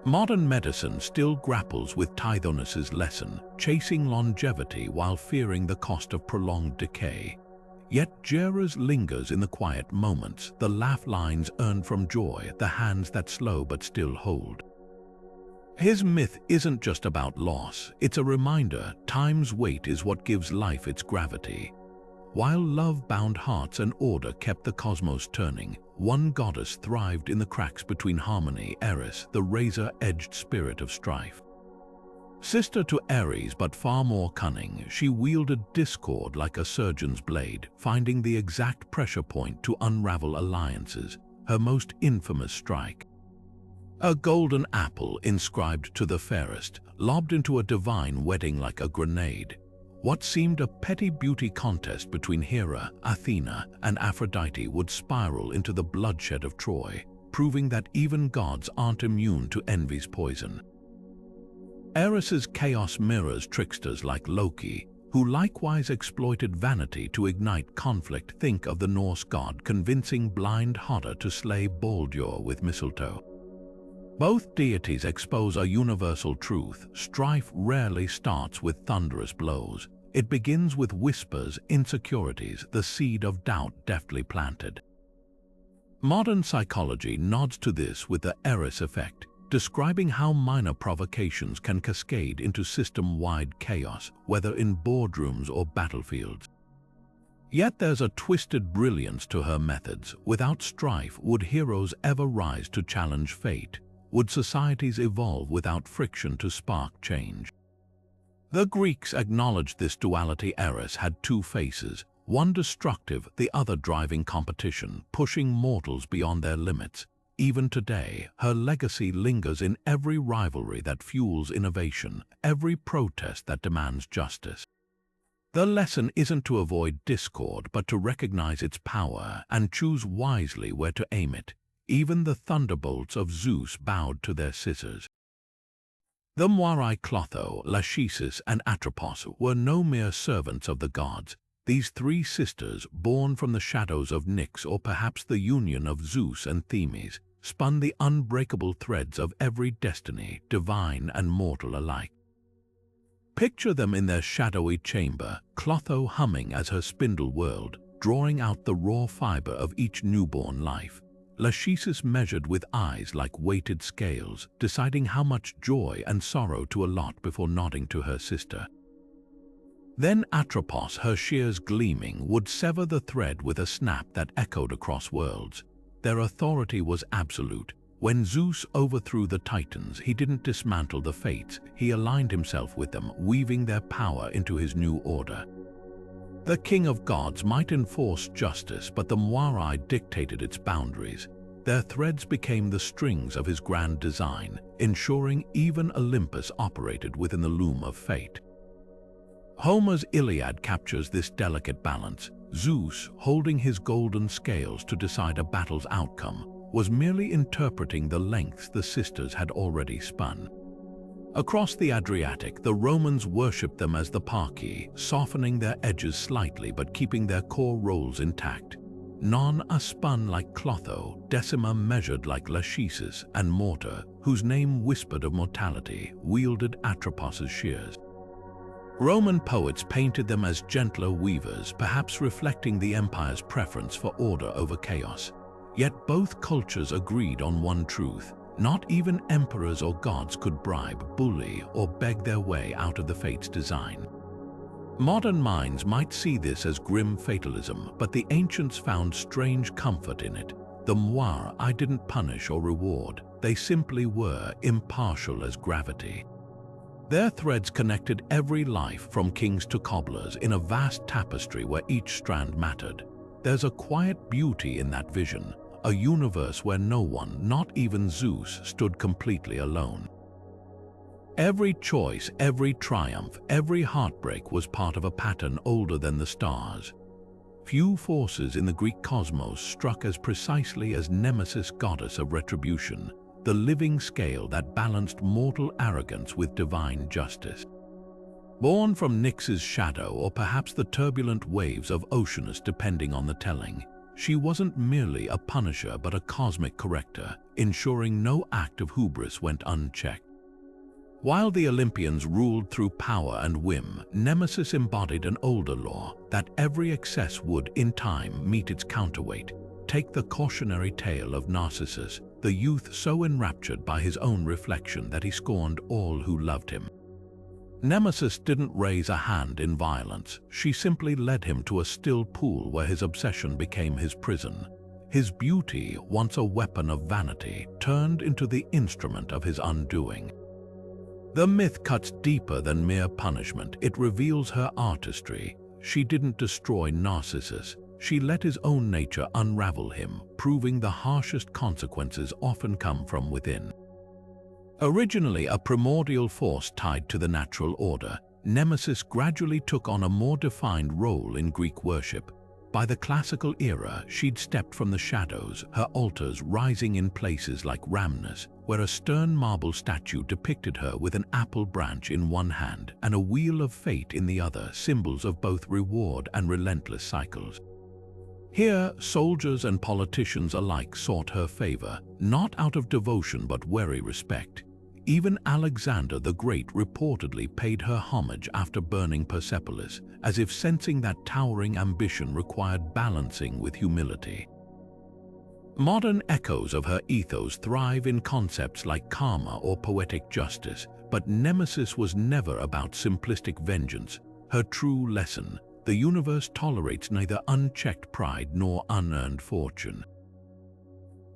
Modern medicine still grapples with Tithonus's lesson, chasing longevity while fearing the cost of prolonged decay. Yet Geras lingers in the quiet moments, the laugh lines earned from joy, the hands that slow but still hold. His myth isn't just about loss, it's a reminder time's weight is what gives life its gravity. While love bound hearts and order kept the cosmos turning, one goddess thrived in the cracks between harmony: Eris, the razor-edged spirit of strife. Sister to Ares but far more cunning, she wielded discord like a surgeon's blade, finding the exact pressure point to unravel alliances, her most infamous strike. A golden apple inscribed to the fairest, lobbed into a divine wedding like a grenade. What seemed a petty beauty contest between Hera, Athena, and Aphrodite would spiral into the bloodshed of Troy, proving that even gods aren't immune to envy's poison. Eris's chaos mirrors tricksters like Loki, who likewise exploited vanity to ignite conflict. Think of the Norse god convincing blind Hodder to slay Baldur with mistletoe. Both deities expose a universal truth: strife rarely starts with thunderous blows. It begins with whispers, insecurities, the seed of doubt deftly planted. Modern psychology nods to this with the Eris effect, describing how minor provocations can cascade into system-wide chaos, whether in boardrooms or battlefields. Yet there's a twisted brilliance to her methods. Without strife, would heroes ever rise to challenge fate? Would societies evolve without friction to spark change? The Greeks acknowledged this duality. Eris had two faces, one destructive, the other driving competition, pushing mortals beyond their limits. Even today, her legacy lingers in every rivalry that fuels innovation, every protest that demands justice. The lesson isn't to avoid discord, but to recognize its power and choose wisely where to aim it. Even the thunderbolts of Zeus bowed to their scissors. The Moirai Clotho, Lachesis, and Atropos were no mere servants of the gods. These three sisters, born from the shadows of Nyx, or perhaps the union of Zeus and Themis, spun the unbreakable threads of every destiny, divine and mortal alike. Picture them in their shadowy chamber, Clotho humming as her spindle whirled, drawing out the raw fiber of each newborn life. Lachesis measured with eyes like weighted scales, deciding how much joy and sorrow to allot before nodding to her sister. Then Atropos, her shears gleaming, would sever the thread with a snap that echoed across worlds. Their authority was absolute. When Zeus overthrew the Titans, he didn't dismantle the Fates, he aligned himself with them, weaving their power into his new order. The king of gods might enforce justice, but the Moirai dictated its boundaries. Their threads became the strings of his grand design, ensuring even Olympus operated within the loom of fate. Homer's Iliad captures this delicate balance. Zeus, holding his golden scales to decide a battle's outcome, was merely interpreting the lengths the sisters had already spun. Across the Adriatic, the Romans worshipped them as the Psyche, softening their edges slightly but keeping their core roles intact. Non are spun like Clotho, Decima measured like Lachesis, and Mortar, whose name whispered of mortality, wielded Atropos's shears. Roman poets painted them as gentler weavers, perhaps reflecting the empire's preference for order over chaos. Yet both cultures agreed on one truth. Not even emperors or gods could bribe, bully, or beg their way out of the fate's design. Modern minds might see this as grim fatalism, but the ancients found strange comfort in it. The Moirai didn't punish or reward, they simply were impartial as gravity. Their threads connected every life from kings to cobblers in a vast tapestry where each strand mattered. There's a quiet beauty in that vision, a universe where no one, not even Zeus, stood completely alone. Every choice, every triumph, every heartbreak was part of a pattern older than the stars. Few forces in the Greek cosmos struck as precisely as Nemesis, goddess of retribution, the living scale that balanced mortal arrogance with divine justice. Born from Nyx's shadow, or perhaps the turbulent waves of Oceanus depending on the telling, she wasn't merely a punisher but a cosmic corrector, ensuring no act of hubris went unchecked. While the Olympians ruled through power and whim, Nemesis embodied an older law, that every excess would, in time, meet its counterweight. Take the cautionary tale of Narcissus, the youth so enraptured by his own reflection that he scorned all who loved him. Nemesis didn't raise a hand in violence, she simply led him to a still pool where his obsession became his prison. His beauty, once a weapon of vanity, turned into the instrument of his undoing. The myth cuts deeper than mere punishment, it reveals her artistry. She didn't destroy Narcissus, she let his own nature unravel him, proving the harshest consequences often come from within. Originally a primordial force tied to the natural order, Nemesis gradually took on a more defined role in Greek worship. By the classical era, she'd stepped from the shadows, her altars rising in places like Rhamnus, where a stern marble statue depicted her with an apple branch in one hand and a wheel of fate in the other, symbols of both reward and relentless cycles. Here, soldiers and politicians alike sought her favor, not out of devotion but wary respect. Even Alexander the Great reportedly paid her homage after burning Persepolis, as if sensing that towering ambition required balancing with humility. Modern echoes of her ethos thrive in concepts like karma or poetic justice, but Nemesis was never about simplistic vengeance. Her true lesson: the universe tolerates neither unchecked pride nor unearned fortune.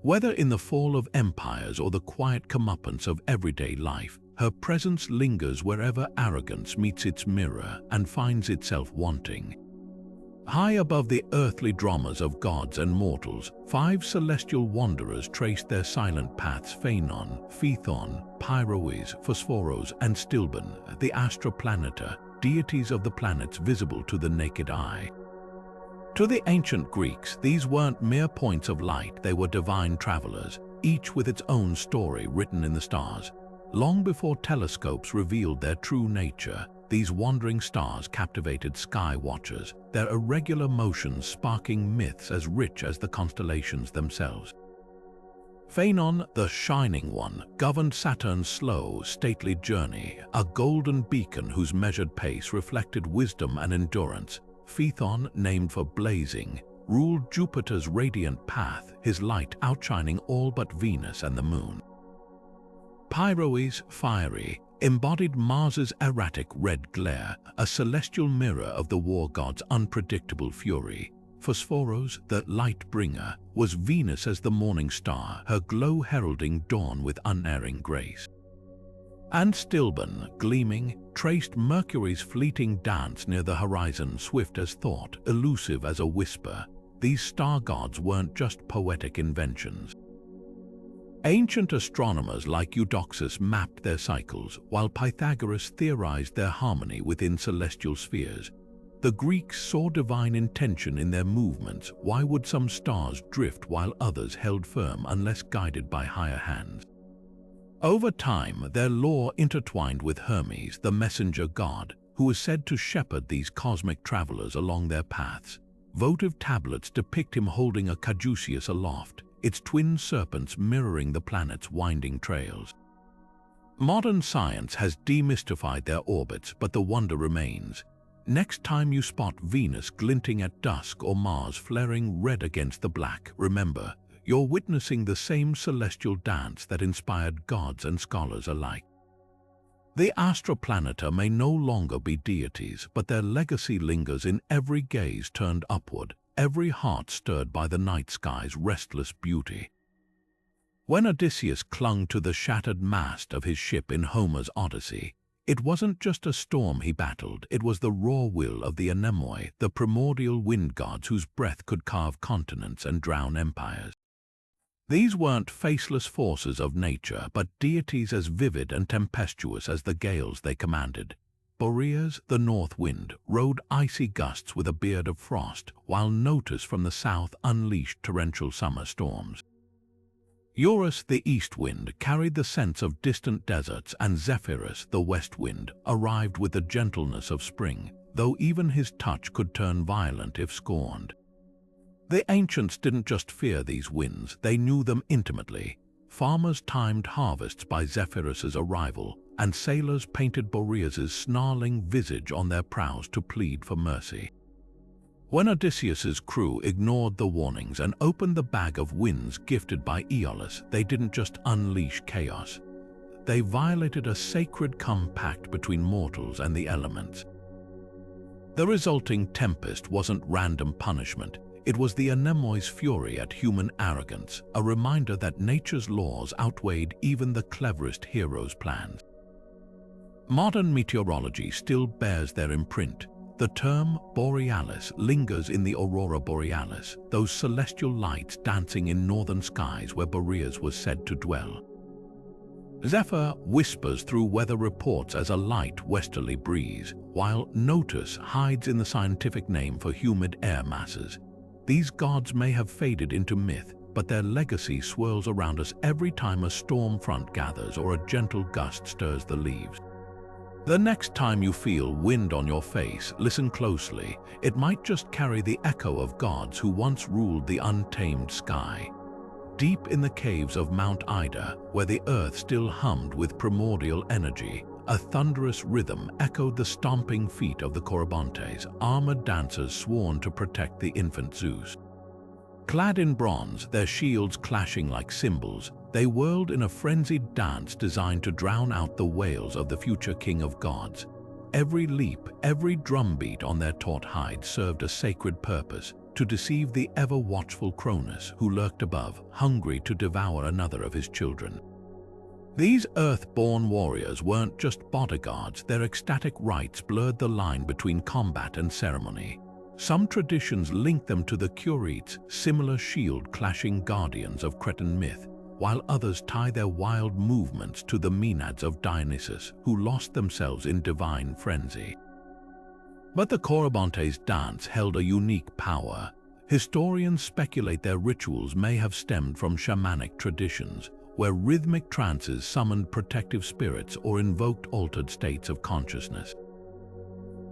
Whether in the fall of empires or the quiet comeuppance of everyday life, her presence lingers wherever arrogance meets its mirror and finds itself wanting. High above the earthly dramas of gods and mortals, 5 celestial wanderers traced their silent paths: Phaenon, Phaethon, Pyroes, Phosphoros, and Stilben, the Astroplaneta, deities of the planets visible to the naked eye. To the ancient Greeks, these weren't mere points of light, they were divine travelers, each with its own story written in the stars. Long before telescopes revealed their true nature, these wandering stars captivated sky watchers, their irregular motions sparking myths as rich as the constellations themselves. Phaenon, the Shining One, governed Saturn's slow, stately journey, a golden beacon whose measured pace reflected wisdom and endurance. Phaethon, named for blazing, ruled Jupiter's radiant path, his light outshining all but Venus and the Moon. Pyroes, fiery, embodied Mars's erratic red glare, a celestial mirror of the war god's unpredictable fury. Phosphoros, the light bringer, was Venus as the morning star, her glow heralding dawn with unerring grace. And Stilben, gleaming, traced Mercury's fleeting dance near the horizon, swift as thought, elusive as a whisper. These star gods weren't just poetic inventions. Ancient astronomers like Eudoxus mapped their cycles, while Pythagoras theorized their harmony within celestial spheres. The Greeks saw divine intention in their movements. Why would some stars drift while others held firm unless guided by higher hands? Over time, their lore intertwined with Hermes, the messenger god, who was said to shepherd these cosmic travelers along their paths. Votive tablets depict him holding a caduceus aloft, its twin serpents mirroring the planet's winding trails. Modern science has demystified their orbits, but the wonder remains. Next time you spot Venus glinting at dusk or Mars flaring red against the black, remember, you're witnessing the same celestial dance that inspired gods and scholars alike. The astroplaneta may no longer be deities, but their legacy lingers in every gaze turned upward, every heart stirred by the night sky's restless beauty. When Odysseus clung to the shattered mast of his ship in Homer's Odyssey, it wasn't just a storm he battled, it was the raw will of the anemoi, the primordial wind gods whose breath could carve continents and drown empires. These weren't faceless forces of nature, but deities as vivid and tempestuous as the gales they commanded. Boreas, the north wind, rode icy gusts with a beard of frost, while Notus from the south unleashed torrential summer storms. Eurus, the east wind, carried the sense of distant deserts, and Zephyrus, the west wind, arrived with the gentleness of spring, though even his touch could turn violent if scorned. The ancients didn't just fear these winds, they knew them intimately. Farmers timed harvests by Zephyrus's arrival, and sailors painted Boreas's snarling visage on their prows to plead for mercy. When Odysseus's crew ignored the warnings and opened the bag of winds gifted by Aeolus, they didn't just unleash chaos. They violated a sacred compact between mortals and the elements. The resulting tempest wasn't random punishment. It was the anemoi's fury at human arrogance, a reminder that nature's laws outweighed even the cleverest hero's plans. Modern meteorology still bears their imprint. The term borealis lingers in the aurora borealis, those celestial lights dancing in northern skies where Boreas was said to dwell. Zephyr whispers through weather reports as a light westerly breeze, while Notus hides in the scientific name for humid air masses. These gods may have faded into myth, but their legacy swirls around us every time a storm front gathers or a gentle gust stirs the leaves. The next time you feel wind on your face, listen closely. It might just carry the echo of gods who once ruled the untamed sky. Deep in the caves of Mount Ida, where the earth still hummed with primordial energy, a thunderous rhythm echoed the stomping feet of the Corybantes, armored dancers sworn to protect the infant Zeus. Clad in bronze, their shields clashing like cymbals, they whirled in a frenzied dance designed to drown out the wails of the future king of gods. Every leap, every drumbeat on their taut hides served a sacred purpose, to deceive the ever-watchful Cronus who lurked above, hungry to devour another of his children. These earth-born warriors weren't just bodyguards, their ecstatic rites blurred the line between combat and ceremony. Some traditions link them to the Curetes, similar shield-clashing guardians of Cretan myth, while others tie their wild movements to the Maenads of Dionysus, who lost themselves in divine frenzy. But the Corybantes' dance held a unique power. Historians speculate their rituals may have stemmed from shamanic traditions, where rhythmic trances summoned protective spirits or invoked altered states of consciousness.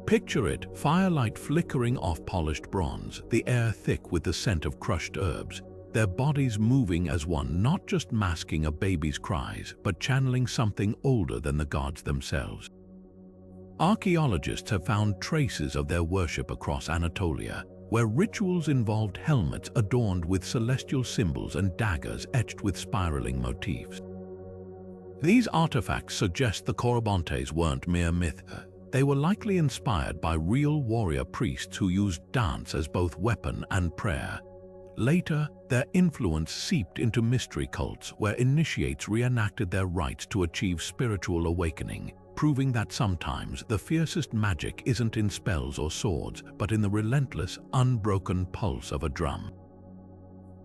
Picture it, firelight flickering off polished bronze, the air thick with the scent of crushed herbs, their bodies moving as one, not just masking a baby's cries, but channeling something older than the gods themselves. Archaeologists have found traces of their worship across Anatolia, where rituals involved helmets adorned with celestial symbols and daggers etched with spiraling motifs. These artifacts suggest the Corybantes weren't mere myths. They were likely inspired by real warrior priests who used dance as both weapon and prayer. Later, their influence seeped into mystery cults where initiates reenacted their rites to achieve spiritual awakening, proving that sometimes the fiercest magic isn't in spells or swords, but in the relentless, unbroken pulse of a drum.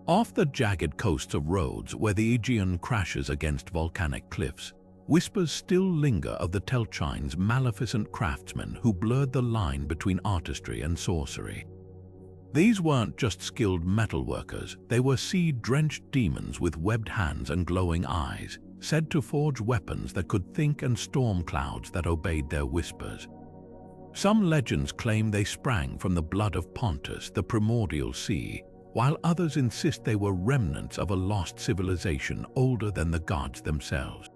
Off the jagged coasts of Rhodes, where the Aegean crashes against volcanic cliffs, whispers still linger of the Telchines' maleficent craftsmen who blurred the line between artistry and sorcery. These weren't just skilled metalworkers, they were sea-drenched demons with webbed hands and glowing eyes, said to forge weapons that could think and storm clouds that obeyed their whispers. Some legends claim they sprang from the blood of Pontus, the primordial sea, while others insist they were remnants of a lost civilization older than the gods themselves.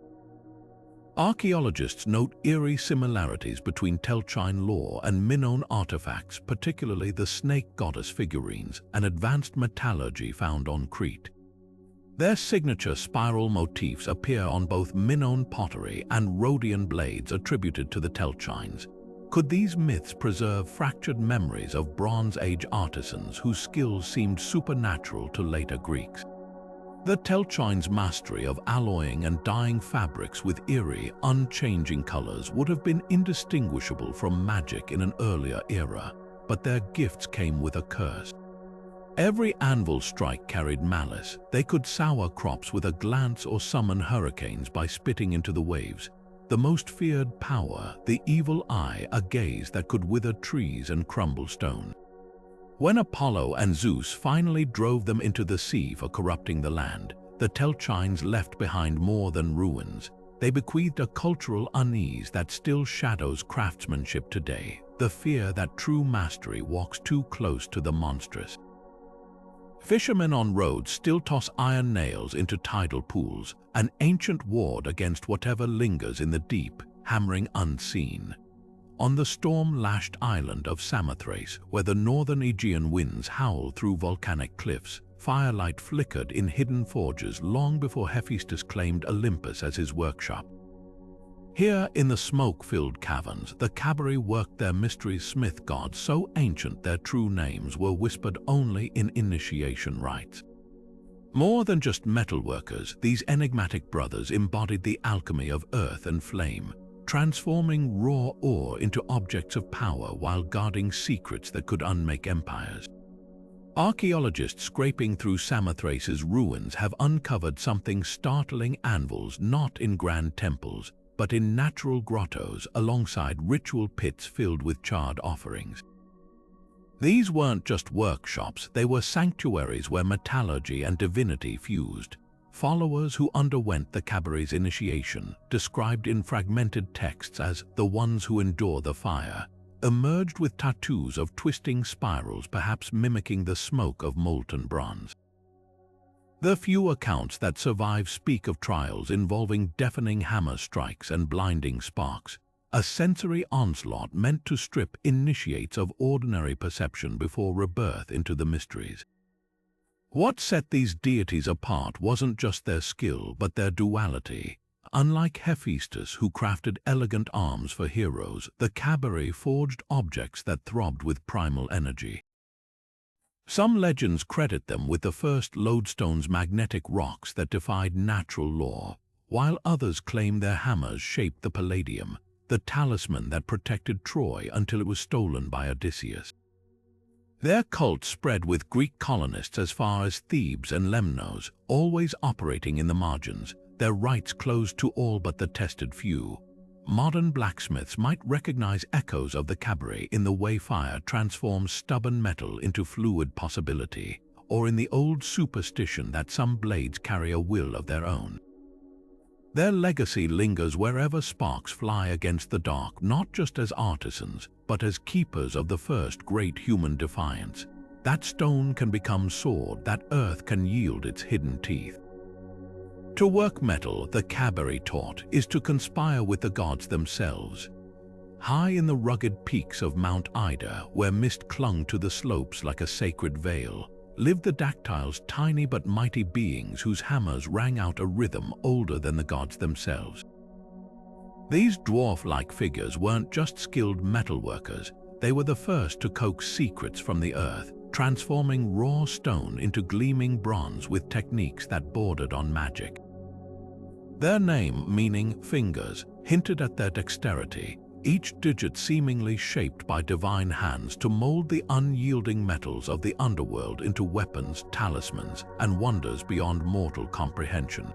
Archaeologists note eerie similarities between Telchine lore and Minoan artifacts, particularly the snake goddess figurines and advanced metallurgy found on Crete. Their signature spiral motifs appear on both Minoan pottery and Rhodian blades attributed to the Telchines. Could these myths preserve fractured memories of Bronze Age artisans whose skills seemed supernatural to later Greeks? The Telchines' mastery of alloying and dyeing fabrics with eerie, unchanging colors would have been indistinguishable from magic in an earlier era, but their gifts came with a curse. Every anvil strike carried malice. They could sour crops with a glance or summon hurricanes by spitting into the waves. The most feared power, the evil eye, a gaze that could wither trees and crumble stone. When Apollo and Zeus finally drove them into the sea for corrupting the land, the Telchines left behind more than ruins. They bequeathed a cultural unease that still shadows craftsmanship today, the fear that true mastery walks too close to the monstrous. Fishermen on Rhodes still toss iron nails into tidal pools, an ancient ward against whatever lingers in the deep, hammering unseen. On the storm-lashed island of Samothrace, where the northern Aegean winds howl through volcanic cliffs, firelight flickered in hidden forges long before Hephaestus claimed Olympus as his workshop. Here, in the smoke-filled caverns, the Cabiri worked their mysteries smith gods so ancient their true names were whispered only in initiation rites. More than just metalworkers, these enigmatic brothers embodied the alchemy of earth and flame, transforming raw ore into objects of power while guarding secrets that could unmake empires. Archaeologists scraping through Samothrace's ruins have uncovered something startling: anvils not in grand temples, but in natural grottos alongside ritual pits filled with charred offerings. These weren't just workshops, they were sanctuaries where metallurgy and divinity fused. Followers who underwent the Cabiri's initiation, described in fragmented texts as the ones who endure the fire, emerged with tattoos of twisting spirals, perhaps mimicking the smoke of molten bronze. The few accounts that survive speak of trials involving deafening hammer strikes and blinding sparks, a sensory onslaught meant to strip initiates of ordinary perception before rebirth into the mysteries. What set these deities apart wasn't just their skill, but their duality. Unlike Hephaestus, who crafted elegant arms for heroes, the Cabiri forged objects that throbbed with primal energy. Some legends credit them with the first lodestone's magnetic rocks that defied natural law, while others claim their hammers shaped the palladium, the talisman that protected Troy until it was stolen by Odysseus. Their cult spread with Greek colonists as far as Thebes and Lemnos, always operating in the margins, their rites closed to all but the tested few. Modern blacksmiths might recognize echoes of the Cabiri in the way fire transforms stubborn metal into fluid possibility, or in the old superstition that some blades carry a will of their own. Their legacy lingers wherever sparks fly against the dark, not just as artisans, but as keepers of the first great human defiance. That stone can become sword, that earth can yield its hidden teeth. To work metal, the Cabiri taught, is to conspire with the gods themselves. High in the rugged peaks of Mount Ida, where mist clung to the slopes like a sacred veil, lived the dactyls, tiny but mighty beings whose hammers rang out a rhythm older than the gods themselves. These dwarf-like figures weren't just skilled metalworkers, they were the first to coax secrets from the earth, transforming raw stone into gleaming bronze with techniques that bordered on magic. Their name, meaning fingers, hinted at their dexterity, each digit seemingly shaped by divine hands to mold the unyielding metals of the underworld into weapons, talismans, and wonders beyond mortal comprehension.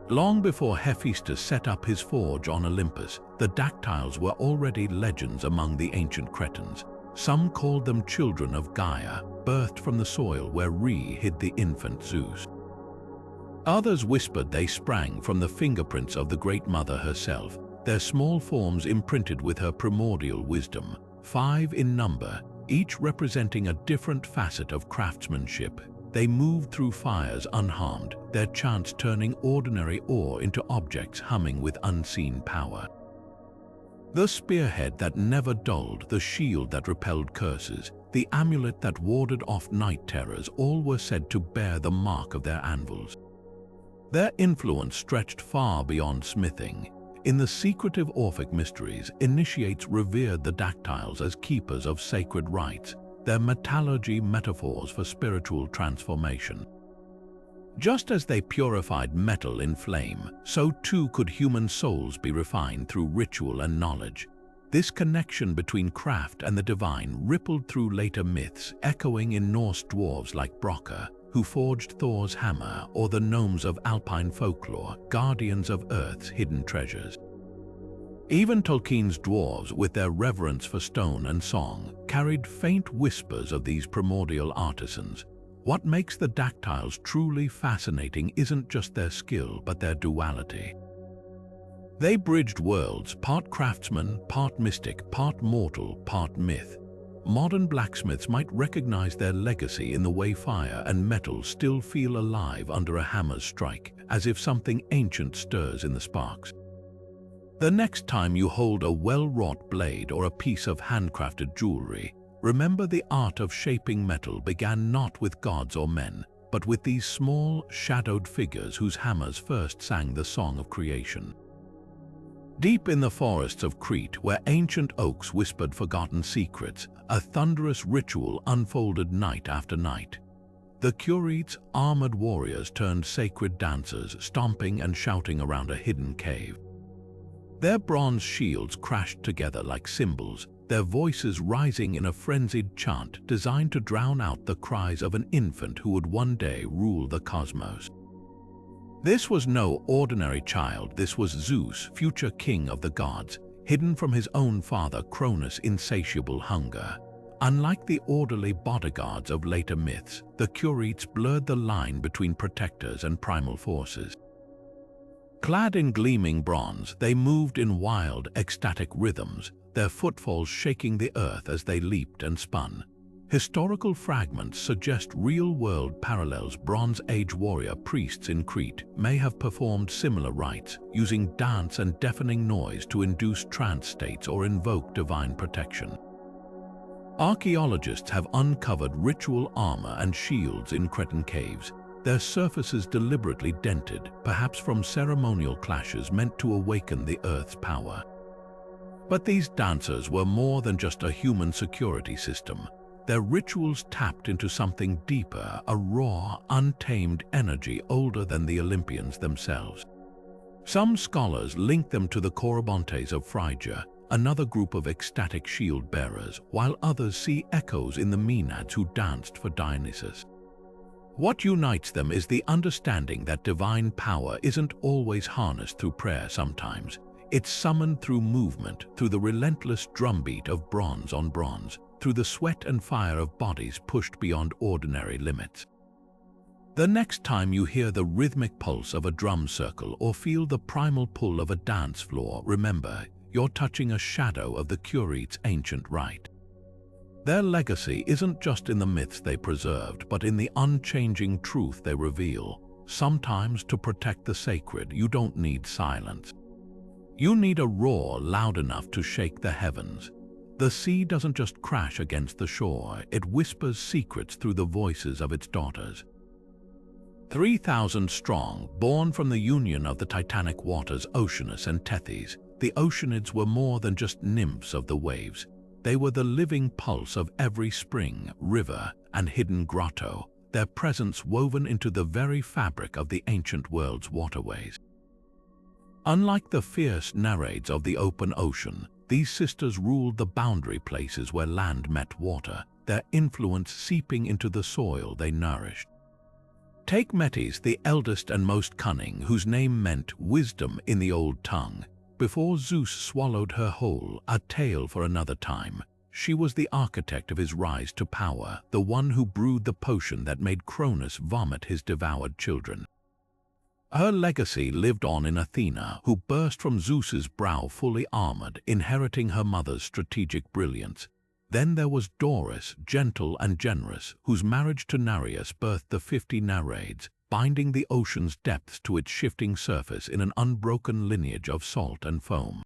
Long before Hephaestus set up his forge on Olympus, the dactyls were already legends among the ancient Cretans. Some called them children of Gaia, birthed from the soil where Re hid the infant Zeus. Others whispered they sprang from the fingerprints of the Great Mother herself, their small forms imprinted with her primordial wisdom, 5 in number, each representing a different facet of craftsmanship. They moved through fires unharmed, their chants turning ordinary ore into objects humming with unseen power. The spearhead that never dulled, the shield that repelled curses, the amulet that warded off night terrors, all were said to bear the mark of their anvils. Their influence stretched far beyond smithing. In the secretive Orphic mysteries, initiates revered the dactyls as keepers of sacred rites, their metallurgy metaphors for spiritual transformation. Just as they purified metal in flame, so too could human souls be refined through ritual and knowledge. This connection between craft and the divine rippled through later myths, echoing in Norse dwarves like Brokkr, who forged Thor's hammer, or the gnomes of Alpine folklore, guardians of Earth's hidden treasures. Even Tolkien's dwarves, with their reverence for stone and song, carried faint whispers of these primordial artisans. What makes the dactyls truly fascinating isn't just their skill, but their duality. They bridged worlds, part craftsman, part mystic, part mortal, part myth. Modern blacksmiths might recognize their legacy in the way fire and metal still feel alive under a hammer's strike, as if something ancient stirs in the sparks. The next time you hold a well-wrought blade or a piece of handcrafted jewelry, remember the art of shaping metal began not with gods or men, but with these small, shadowed figures whose hammers first sang the song of creation. Deep in the forests of Crete, where ancient oaks whispered forgotten secrets, a thunderous ritual unfolded night after night. The Curetes, armored warriors turned sacred dancers, stomping and shouting around a hidden cave. Their bronze shields crashed together like cymbals, their voices rising in a frenzied chant designed to drown out the cries of an infant who would one day rule the cosmos. This was no ordinary child, this was Zeus, future king of the gods, hidden from his own father Cronus' insatiable hunger. Unlike the orderly bodyguards of later myths, the Curetes blurred the line between protectors and primal forces. Clad in gleaming bronze, they moved in wild, ecstatic rhythms, their footfalls shaking the earth as they leaped and spun. Historical fragments suggest real-world parallels. Bronze Age warrior priests in Crete may have performed similar rites, using dance and deafening noise to induce trance states or invoke divine protection. Archaeologists have uncovered ritual armor and shields in Cretan caves, their surfaces deliberately dented, perhaps from ceremonial clashes meant to awaken the Earth's power. But these dancers were more than just a human security system. Their rituals tapped into something deeper, a raw, untamed energy older than the Olympians themselves. Some scholars link them to the Corybantes of Phrygia, another group of ecstatic shield-bearers, while others see echoes in the Maenads who danced for Dionysus. What unites them is the understanding that divine power isn't always harnessed through prayer sometimes. It's summoned through movement, through the relentless drumbeat of bronze on bronze, through the sweat and fire of bodies pushed beyond ordinary limits. The next time you hear the rhythmic pulse of a drum circle or feel the primal pull of a dance floor, remember, you're touching a shadow of the Curetes' ancient rite. Their legacy isn't just in the myths they preserved, but in the unchanging truth they reveal. Sometimes to protect the sacred, you don't need silence. You need a roar loud enough to shake the heavens. The sea doesn't just crash against the shore, it whispers secrets through the voices of its daughters. 3,000 strong, born from the union of the titanic waters Oceanus and Tethys, the Oceanids were more than just nymphs of the waves. They were the living pulse of every spring, river, and hidden grotto, their presence woven into the very fabric of the ancient world's waterways. Unlike the fierce nereids of the open ocean, these sisters ruled the boundary places where land met water, their influence seeping into the soil they nourished. Take Metis, the eldest and most cunning, whose name meant wisdom in the old tongue. Before Zeus swallowed her whole, a tale for another time, she was the architect of his rise to power, the one who brewed the potion that made Cronus vomit his devoured children. Her legacy lived on in Athena, who burst from Zeus's brow fully armored, inheriting her mother's strategic brilliance. Then there was Doris, gentle and generous, whose marriage to Nereus birthed the 50 Nereids, binding the ocean's depths to its shifting surface in an unbroken lineage of salt and foam.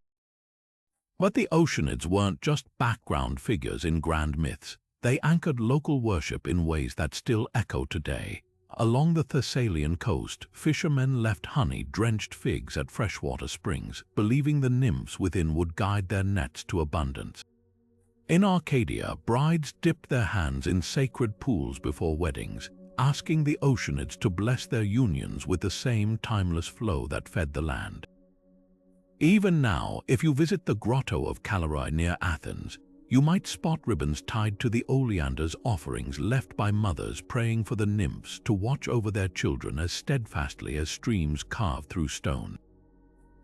But the Oceanids weren't just background figures in grand myths. They anchored local worship in ways that still echo today. Along the Thessalian coast, fishermen left honey-drenched figs at freshwater springs, believing the nymphs within would guide their nets to abundance. In Arcadia, brides dipped their hands in sacred pools before weddings, asking the Oceanids to bless their unions with the same timeless flow that fed the land. Even now, if you visit the Grotto of Caloroi near Athens, you might spot ribbons tied to the oleanders offerings left by mothers praying for the nymphs to watch over their children as steadfastly as streams carved through stone.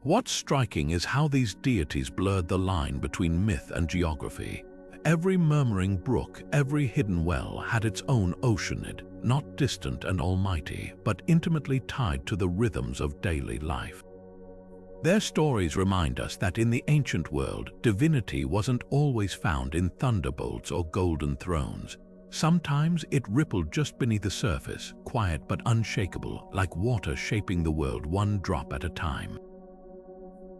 What's striking is how these deities blurred the line between myth and geography. Every murmuring brook, every hidden well had its own Oceanid, not distant and almighty, but intimately tied to the rhythms of daily life. Their stories remind us that in the ancient world, divinity wasn't always found in thunderbolts or golden thrones. Sometimes it rippled just beneath the surface, quiet but unshakable, like water shaping the world one drop at a time.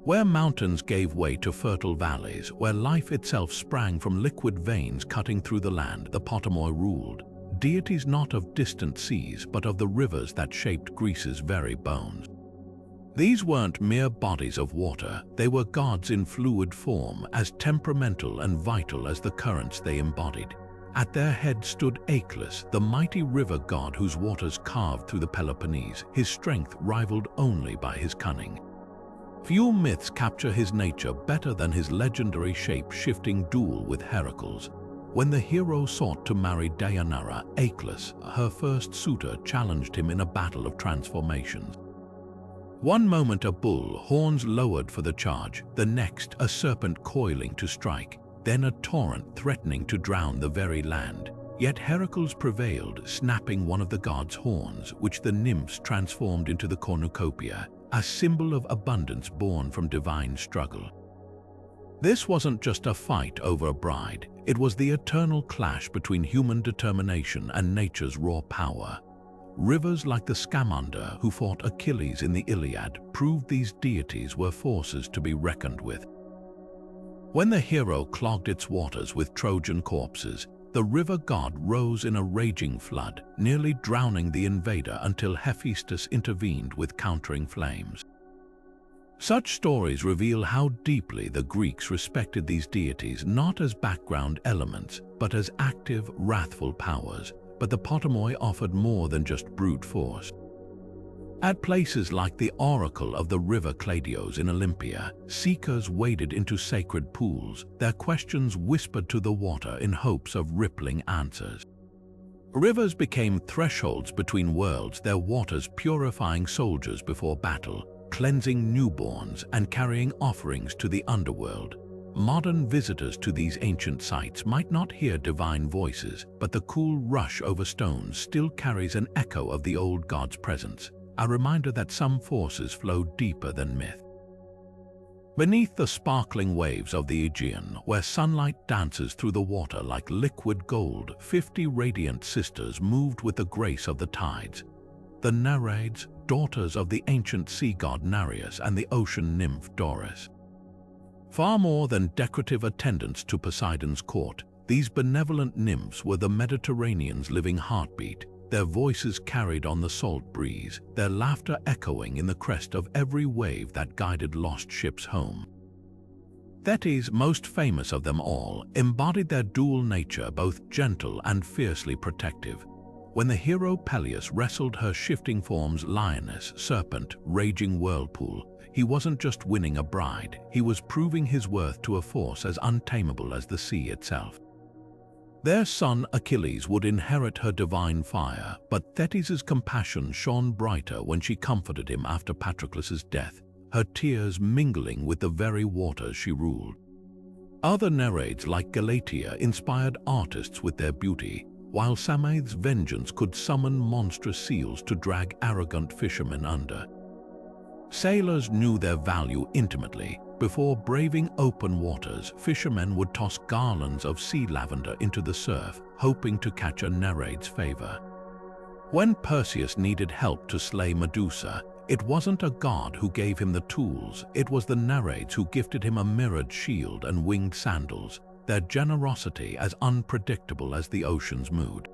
Where mountains gave way to fertile valleys, where life itself sprang from liquid veins cutting through the land, the Potamoi ruled, deities not of distant seas, but of the rivers that shaped Greece's very bones. These weren't mere bodies of water, they were gods in fluid form, as temperamental and vital as the currents they embodied. At their head stood Aether, the mighty river god whose waters carved through the Peloponnese, his strength rivaled only by his cunning. Few myths capture his nature better than his legendary shape-shifting duel with Heracles. When the hero sought to marry Deianira, Aether, her first suitor, challenged him in a battle of transformations. One moment a bull, horns lowered for the charge, the next a serpent coiling to strike, then a torrent threatening to drown the very land. Yet Heracles prevailed, snapping one of the god's horns, which the nymphs transformed into the cornucopia, a symbol of abundance born from divine struggle. This wasn't just a fight over a bride, it was the eternal clash between human determination and nature's raw power. Rivers like the Scamander, who fought Achilles in the Iliad, proved these deities were forces to be reckoned with. When the hero clogged its waters with Trojan corpses, the river god rose in a raging flood, nearly drowning the invader until Hephaestus intervened with countering flames. Such stories reveal how deeply the Greeks respected these deities not as background elements, but as active, wrathful powers. But the Potamoi offered more than just brute force. At places like the oracle of the river Cladios in Olympia, seekers waded into sacred pools, their questions whispered to the water in hopes of rippling answers. Rivers became thresholds between worlds, their waters purifying soldiers before battle, cleansing newborns and carrying offerings to the underworld. Modern visitors to these ancient sites might not hear divine voices, but the cool rush over stones still carries an echo of the old god's presence, a reminder that some forces flow deeper than myth. Beneath the sparkling waves of the Aegean, where sunlight dances through the water like liquid gold, 50 radiant sisters moved with the grace of the tides. The Nereids, daughters of the ancient sea god Nereus and the ocean nymph Doris. Far more than decorative attendants to Poseidon's court, these benevolent nymphs were the Mediterranean's living heartbeat, their voices carried on the salt breeze, their laughter echoing in the crest of every wave that guided lost ships home. Thetis, most famous of them all, embodied their dual nature, both gentle and fiercely protective. When the hero Peleus wrestled her shifting forms lioness, serpent, raging whirlpool, he wasn't just winning a bride, he was proving his worth to a force as untamable as the sea itself. Their son Achilles would inherit her divine fire, but Thetis's compassion shone brighter when she comforted him after Patroclus's death, her tears mingling with the very waters she ruled. Other Nereids like Galatea inspired artists with their beauty, while Samae's vengeance could summon monstrous seals to drag arrogant fishermen under. Sailors knew their value intimately. Before braving open waters, fishermen would toss garlands of sea lavender into the surf, hoping to catch a Nereid's favor. When Perseus needed help to slay Medusa, it wasn't a god who gave him the tools, it was the Nereids who gifted him a mirrored shield and winged sandals, their generosity as unpredictable as the ocean's mood.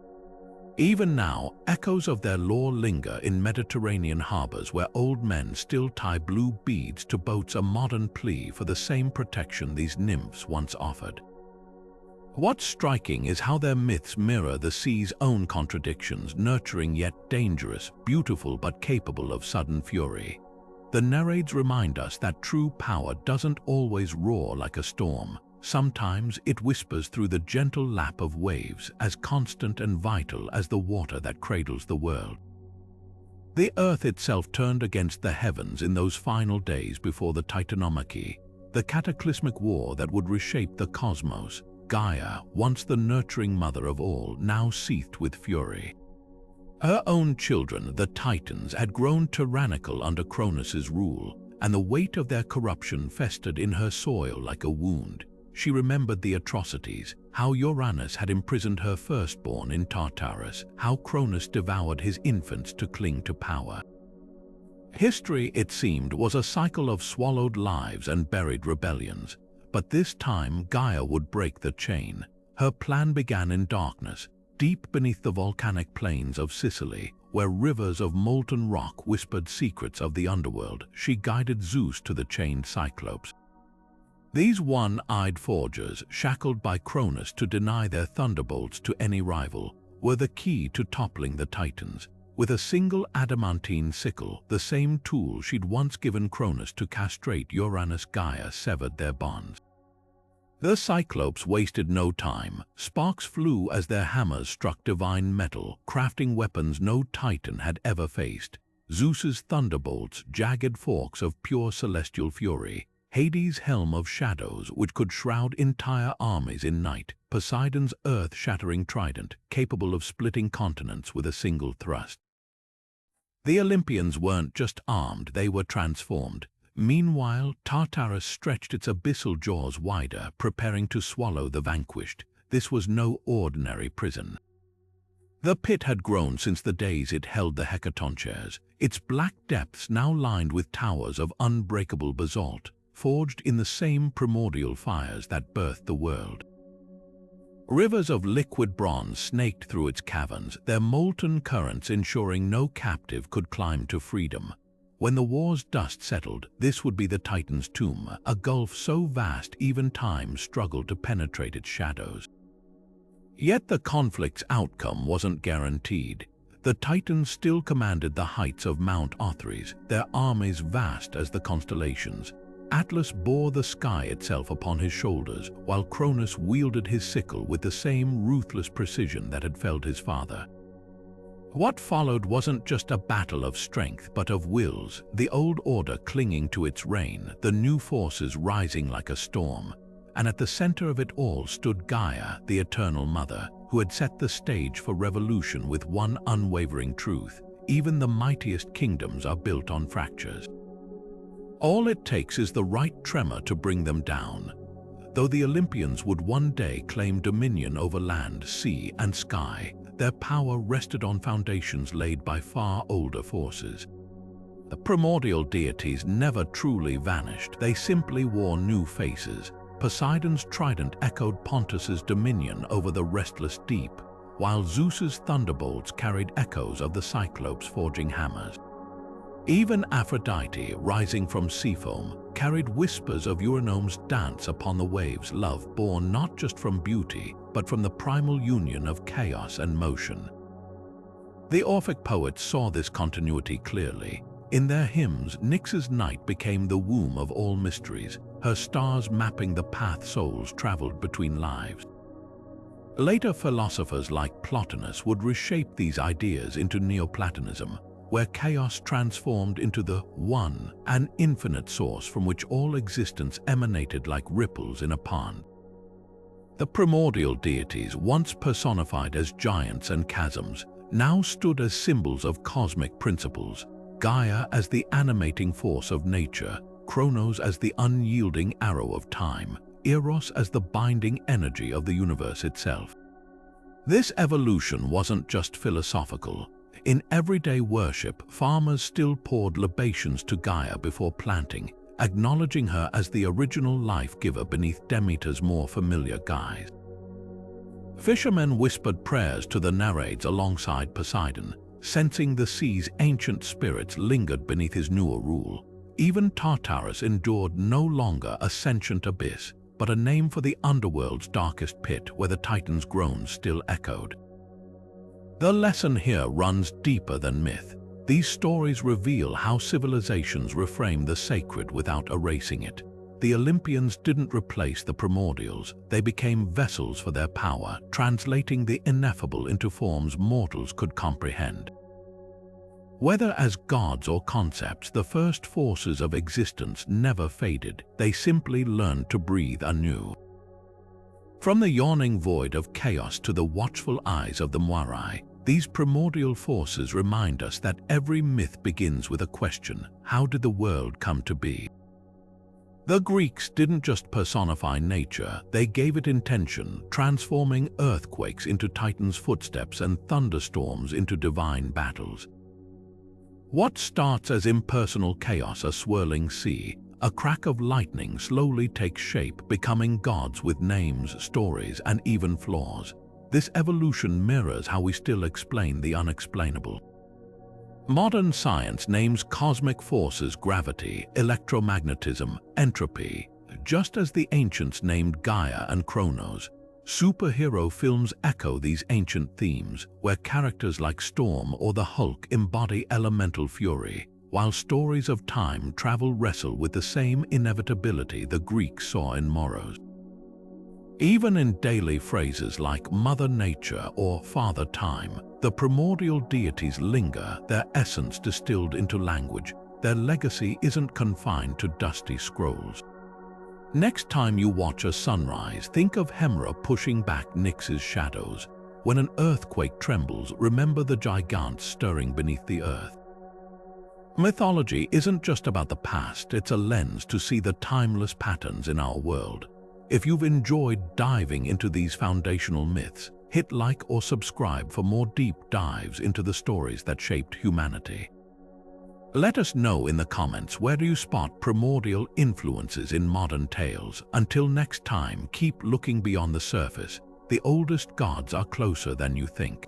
Even now, echoes of their lore linger in Mediterranean harbors where old men still tie blue beads to boats, a modern plea for the same protection these nymphs once offered. What's striking is how their myths mirror the sea's own contradictions, nurturing yet dangerous, beautiful but capable of sudden fury. The Nereids remind us that true power doesn't always roar like a storm. Sometimes it whispers through the gentle lap of waves, as constant and vital as the water that cradles the world. The earth itself turned against the heavens in those final days before the Titanomachy, the cataclysmic war that would reshape the cosmos. Gaia, once the nurturing mother of all, now seethed with fury. Her own children, the Titans, had grown tyrannical under Cronus's rule, and the weight of their corruption festered in her soil like a wound. She remembered the atrocities, how Uranus had imprisoned her firstborn in Tartarus, how Cronus devoured his infants to cling to power. History, it seemed, was a cycle of swallowed lives and buried rebellions. But this time Gaia would break the chain. Her plan began in darkness, deep beneath the volcanic plains of Sicily, where rivers of molten rock whispered secrets of the underworld. She guided Zeus to the chained Cyclopes. These one-eyed forgers, shackled by Cronus to deny their thunderbolts to any rival, were the key to toppling the Titans. With a single adamantine sickle, the same tool she'd once given Cronus to castrate Uranus, Gaia severed their bonds. The Cyclopes wasted no time. Sparks flew as their hammers struck divine metal, crafting weapons no Titan had ever faced. Zeus's thunderbolts, jagged forks of pure celestial fury. Hades' helm of shadows, which could shroud entire armies in night. Poseidon's earth-shattering trident, capable of splitting continents with a single thrust. The Olympians weren't just armed, they were transformed. Meanwhile, Tartarus stretched its abyssal jaws wider, preparing to swallow the vanquished. This was no ordinary prison. The pit had grown since the days it held the hecatoncheires, its black depths now lined with towers of unbreakable basalt, forged in the same primordial fires that birthed the world. Rivers of liquid bronze snaked through its caverns, their molten currents ensuring no captive could climb to freedom. When the war's dust settled, this would be the Titan's tomb, a gulf so vast even time struggled to penetrate its shadows. Yet the conflict's outcome wasn't guaranteed. The Titans still commanded the heights of Mount Othrys, their armies vast as the constellations. Atlas bore the sky itself upon his shoulders, while Cronus wielded his sickle with the same ruthless precision that had felled his father. What followed wasn't just a battle of strength, but of wills, the old order clinging to its reign, the new forces rising like a storm. And at the center of it all stood Gaia, the eternal mother, who had set the stage for revolution with one unwavering truth: even the mightiest kingdoms are built on fractures. All it takes is the right tremor to bring them down. Though the Olympians would one day claim dominion over land, sea, and sky, their power rested on foundations laid by far older forces. The primordial deities never truly vanished, they simply wore new faces. Poseidon's trident echoed Pontus's dominion over the restless deep, while Zeus's thunderbolts carried echoes of the Cyclops' forging hammers. Even Aphrodite, rising from sea foam, carried whispers of Uranus' dance upon the waves, love born not just from beauty, but from the primal union of chaos and motion. The Orphic poets saw this continuity clearly. In their hymns, Nyx's night became the womb of all mysteries, her stars mapping the path souls traveled between lives. Later philosophers like Plotinus would reshape these ideas into Neoplatonism, where chaos transformed into the One, an infinite source from which all existence emanated like ripples in a pond. The primordial deities, once personified as giants and chasms, now stood as symbols of cosmic principles, Gaia as the animating force of nature, Kronos as the unyielding arrow of time, Eros as the binding energy of the universe itself. This evolution wasn't just philosophical. In everyday worship, farmers still poured libations to Gaia before planting, acknowledging her as the original life-giver beneath Demeter's more familiar guise. Fishermen whispered prayers to the Nereids alongside Poseidon, sensing the sea's ancient spirits lingered beneath his newer rule. Even Tartarus endured no longer a sentient abyss, but a name for the underworld's darkest pit where the Titan's groans still echoed. The lesson here runs deeper than myth. These stories reveal how civilizations reframe the sacred without erasing it. The Olympians didn't replace the primordials, they became vessels for their power, translating the ineffable into forms mortals could comprehend. Whether as gods or concepts, the first forces of existence never faded, they simply learned to breathe anew. From the yawning void of chaos to the watchful eyes of the Moirai, these primordial forces remind us that every myth begins with a question: how did the world come to be? The Greeks didn't just personify nature, they gave it intention, transforming earthquakes into Titan's footsteps and thunderstorms into divine battles. What starts as impersonal chaos, a swirling sea, a crack of lightning slowly takes shape, becoming gods with names, stories, and even flaws. This evolution mirrors how we still explain the unexplainable. Modern science names cosmic forces gravity, electromagnetism, entropy, just as the ancients named Gaia and Kronos. Superhero films echo these ancient themes, where characters like Storm or the Hulk embody elemental fury, while stories of time travel wrestle with the same inevitability the Greeks saw in Moros. Even in daily phrases like Mother Nature or Father Time, the primordial deities linger, their essence distilled into language. Their legacy isn't confined to dusty scrolls. Next time you watch a sunrise, think of Hemera pushing back Nyx's shadows. When an earthquake trembles, remember the giants stirring beneath the earth. Mythology isn't just about the past, it's a lens to see the timeless patterns in our world. If you've enjoyed diving into these foundational myths, hit like or subscribe for more deep dives into the stories that shaped humanity. Let us know in the comments, where do you spot primordial influences in modern tales? Until next time, keep looking beyond the surface. The oldest gods are closer than you think.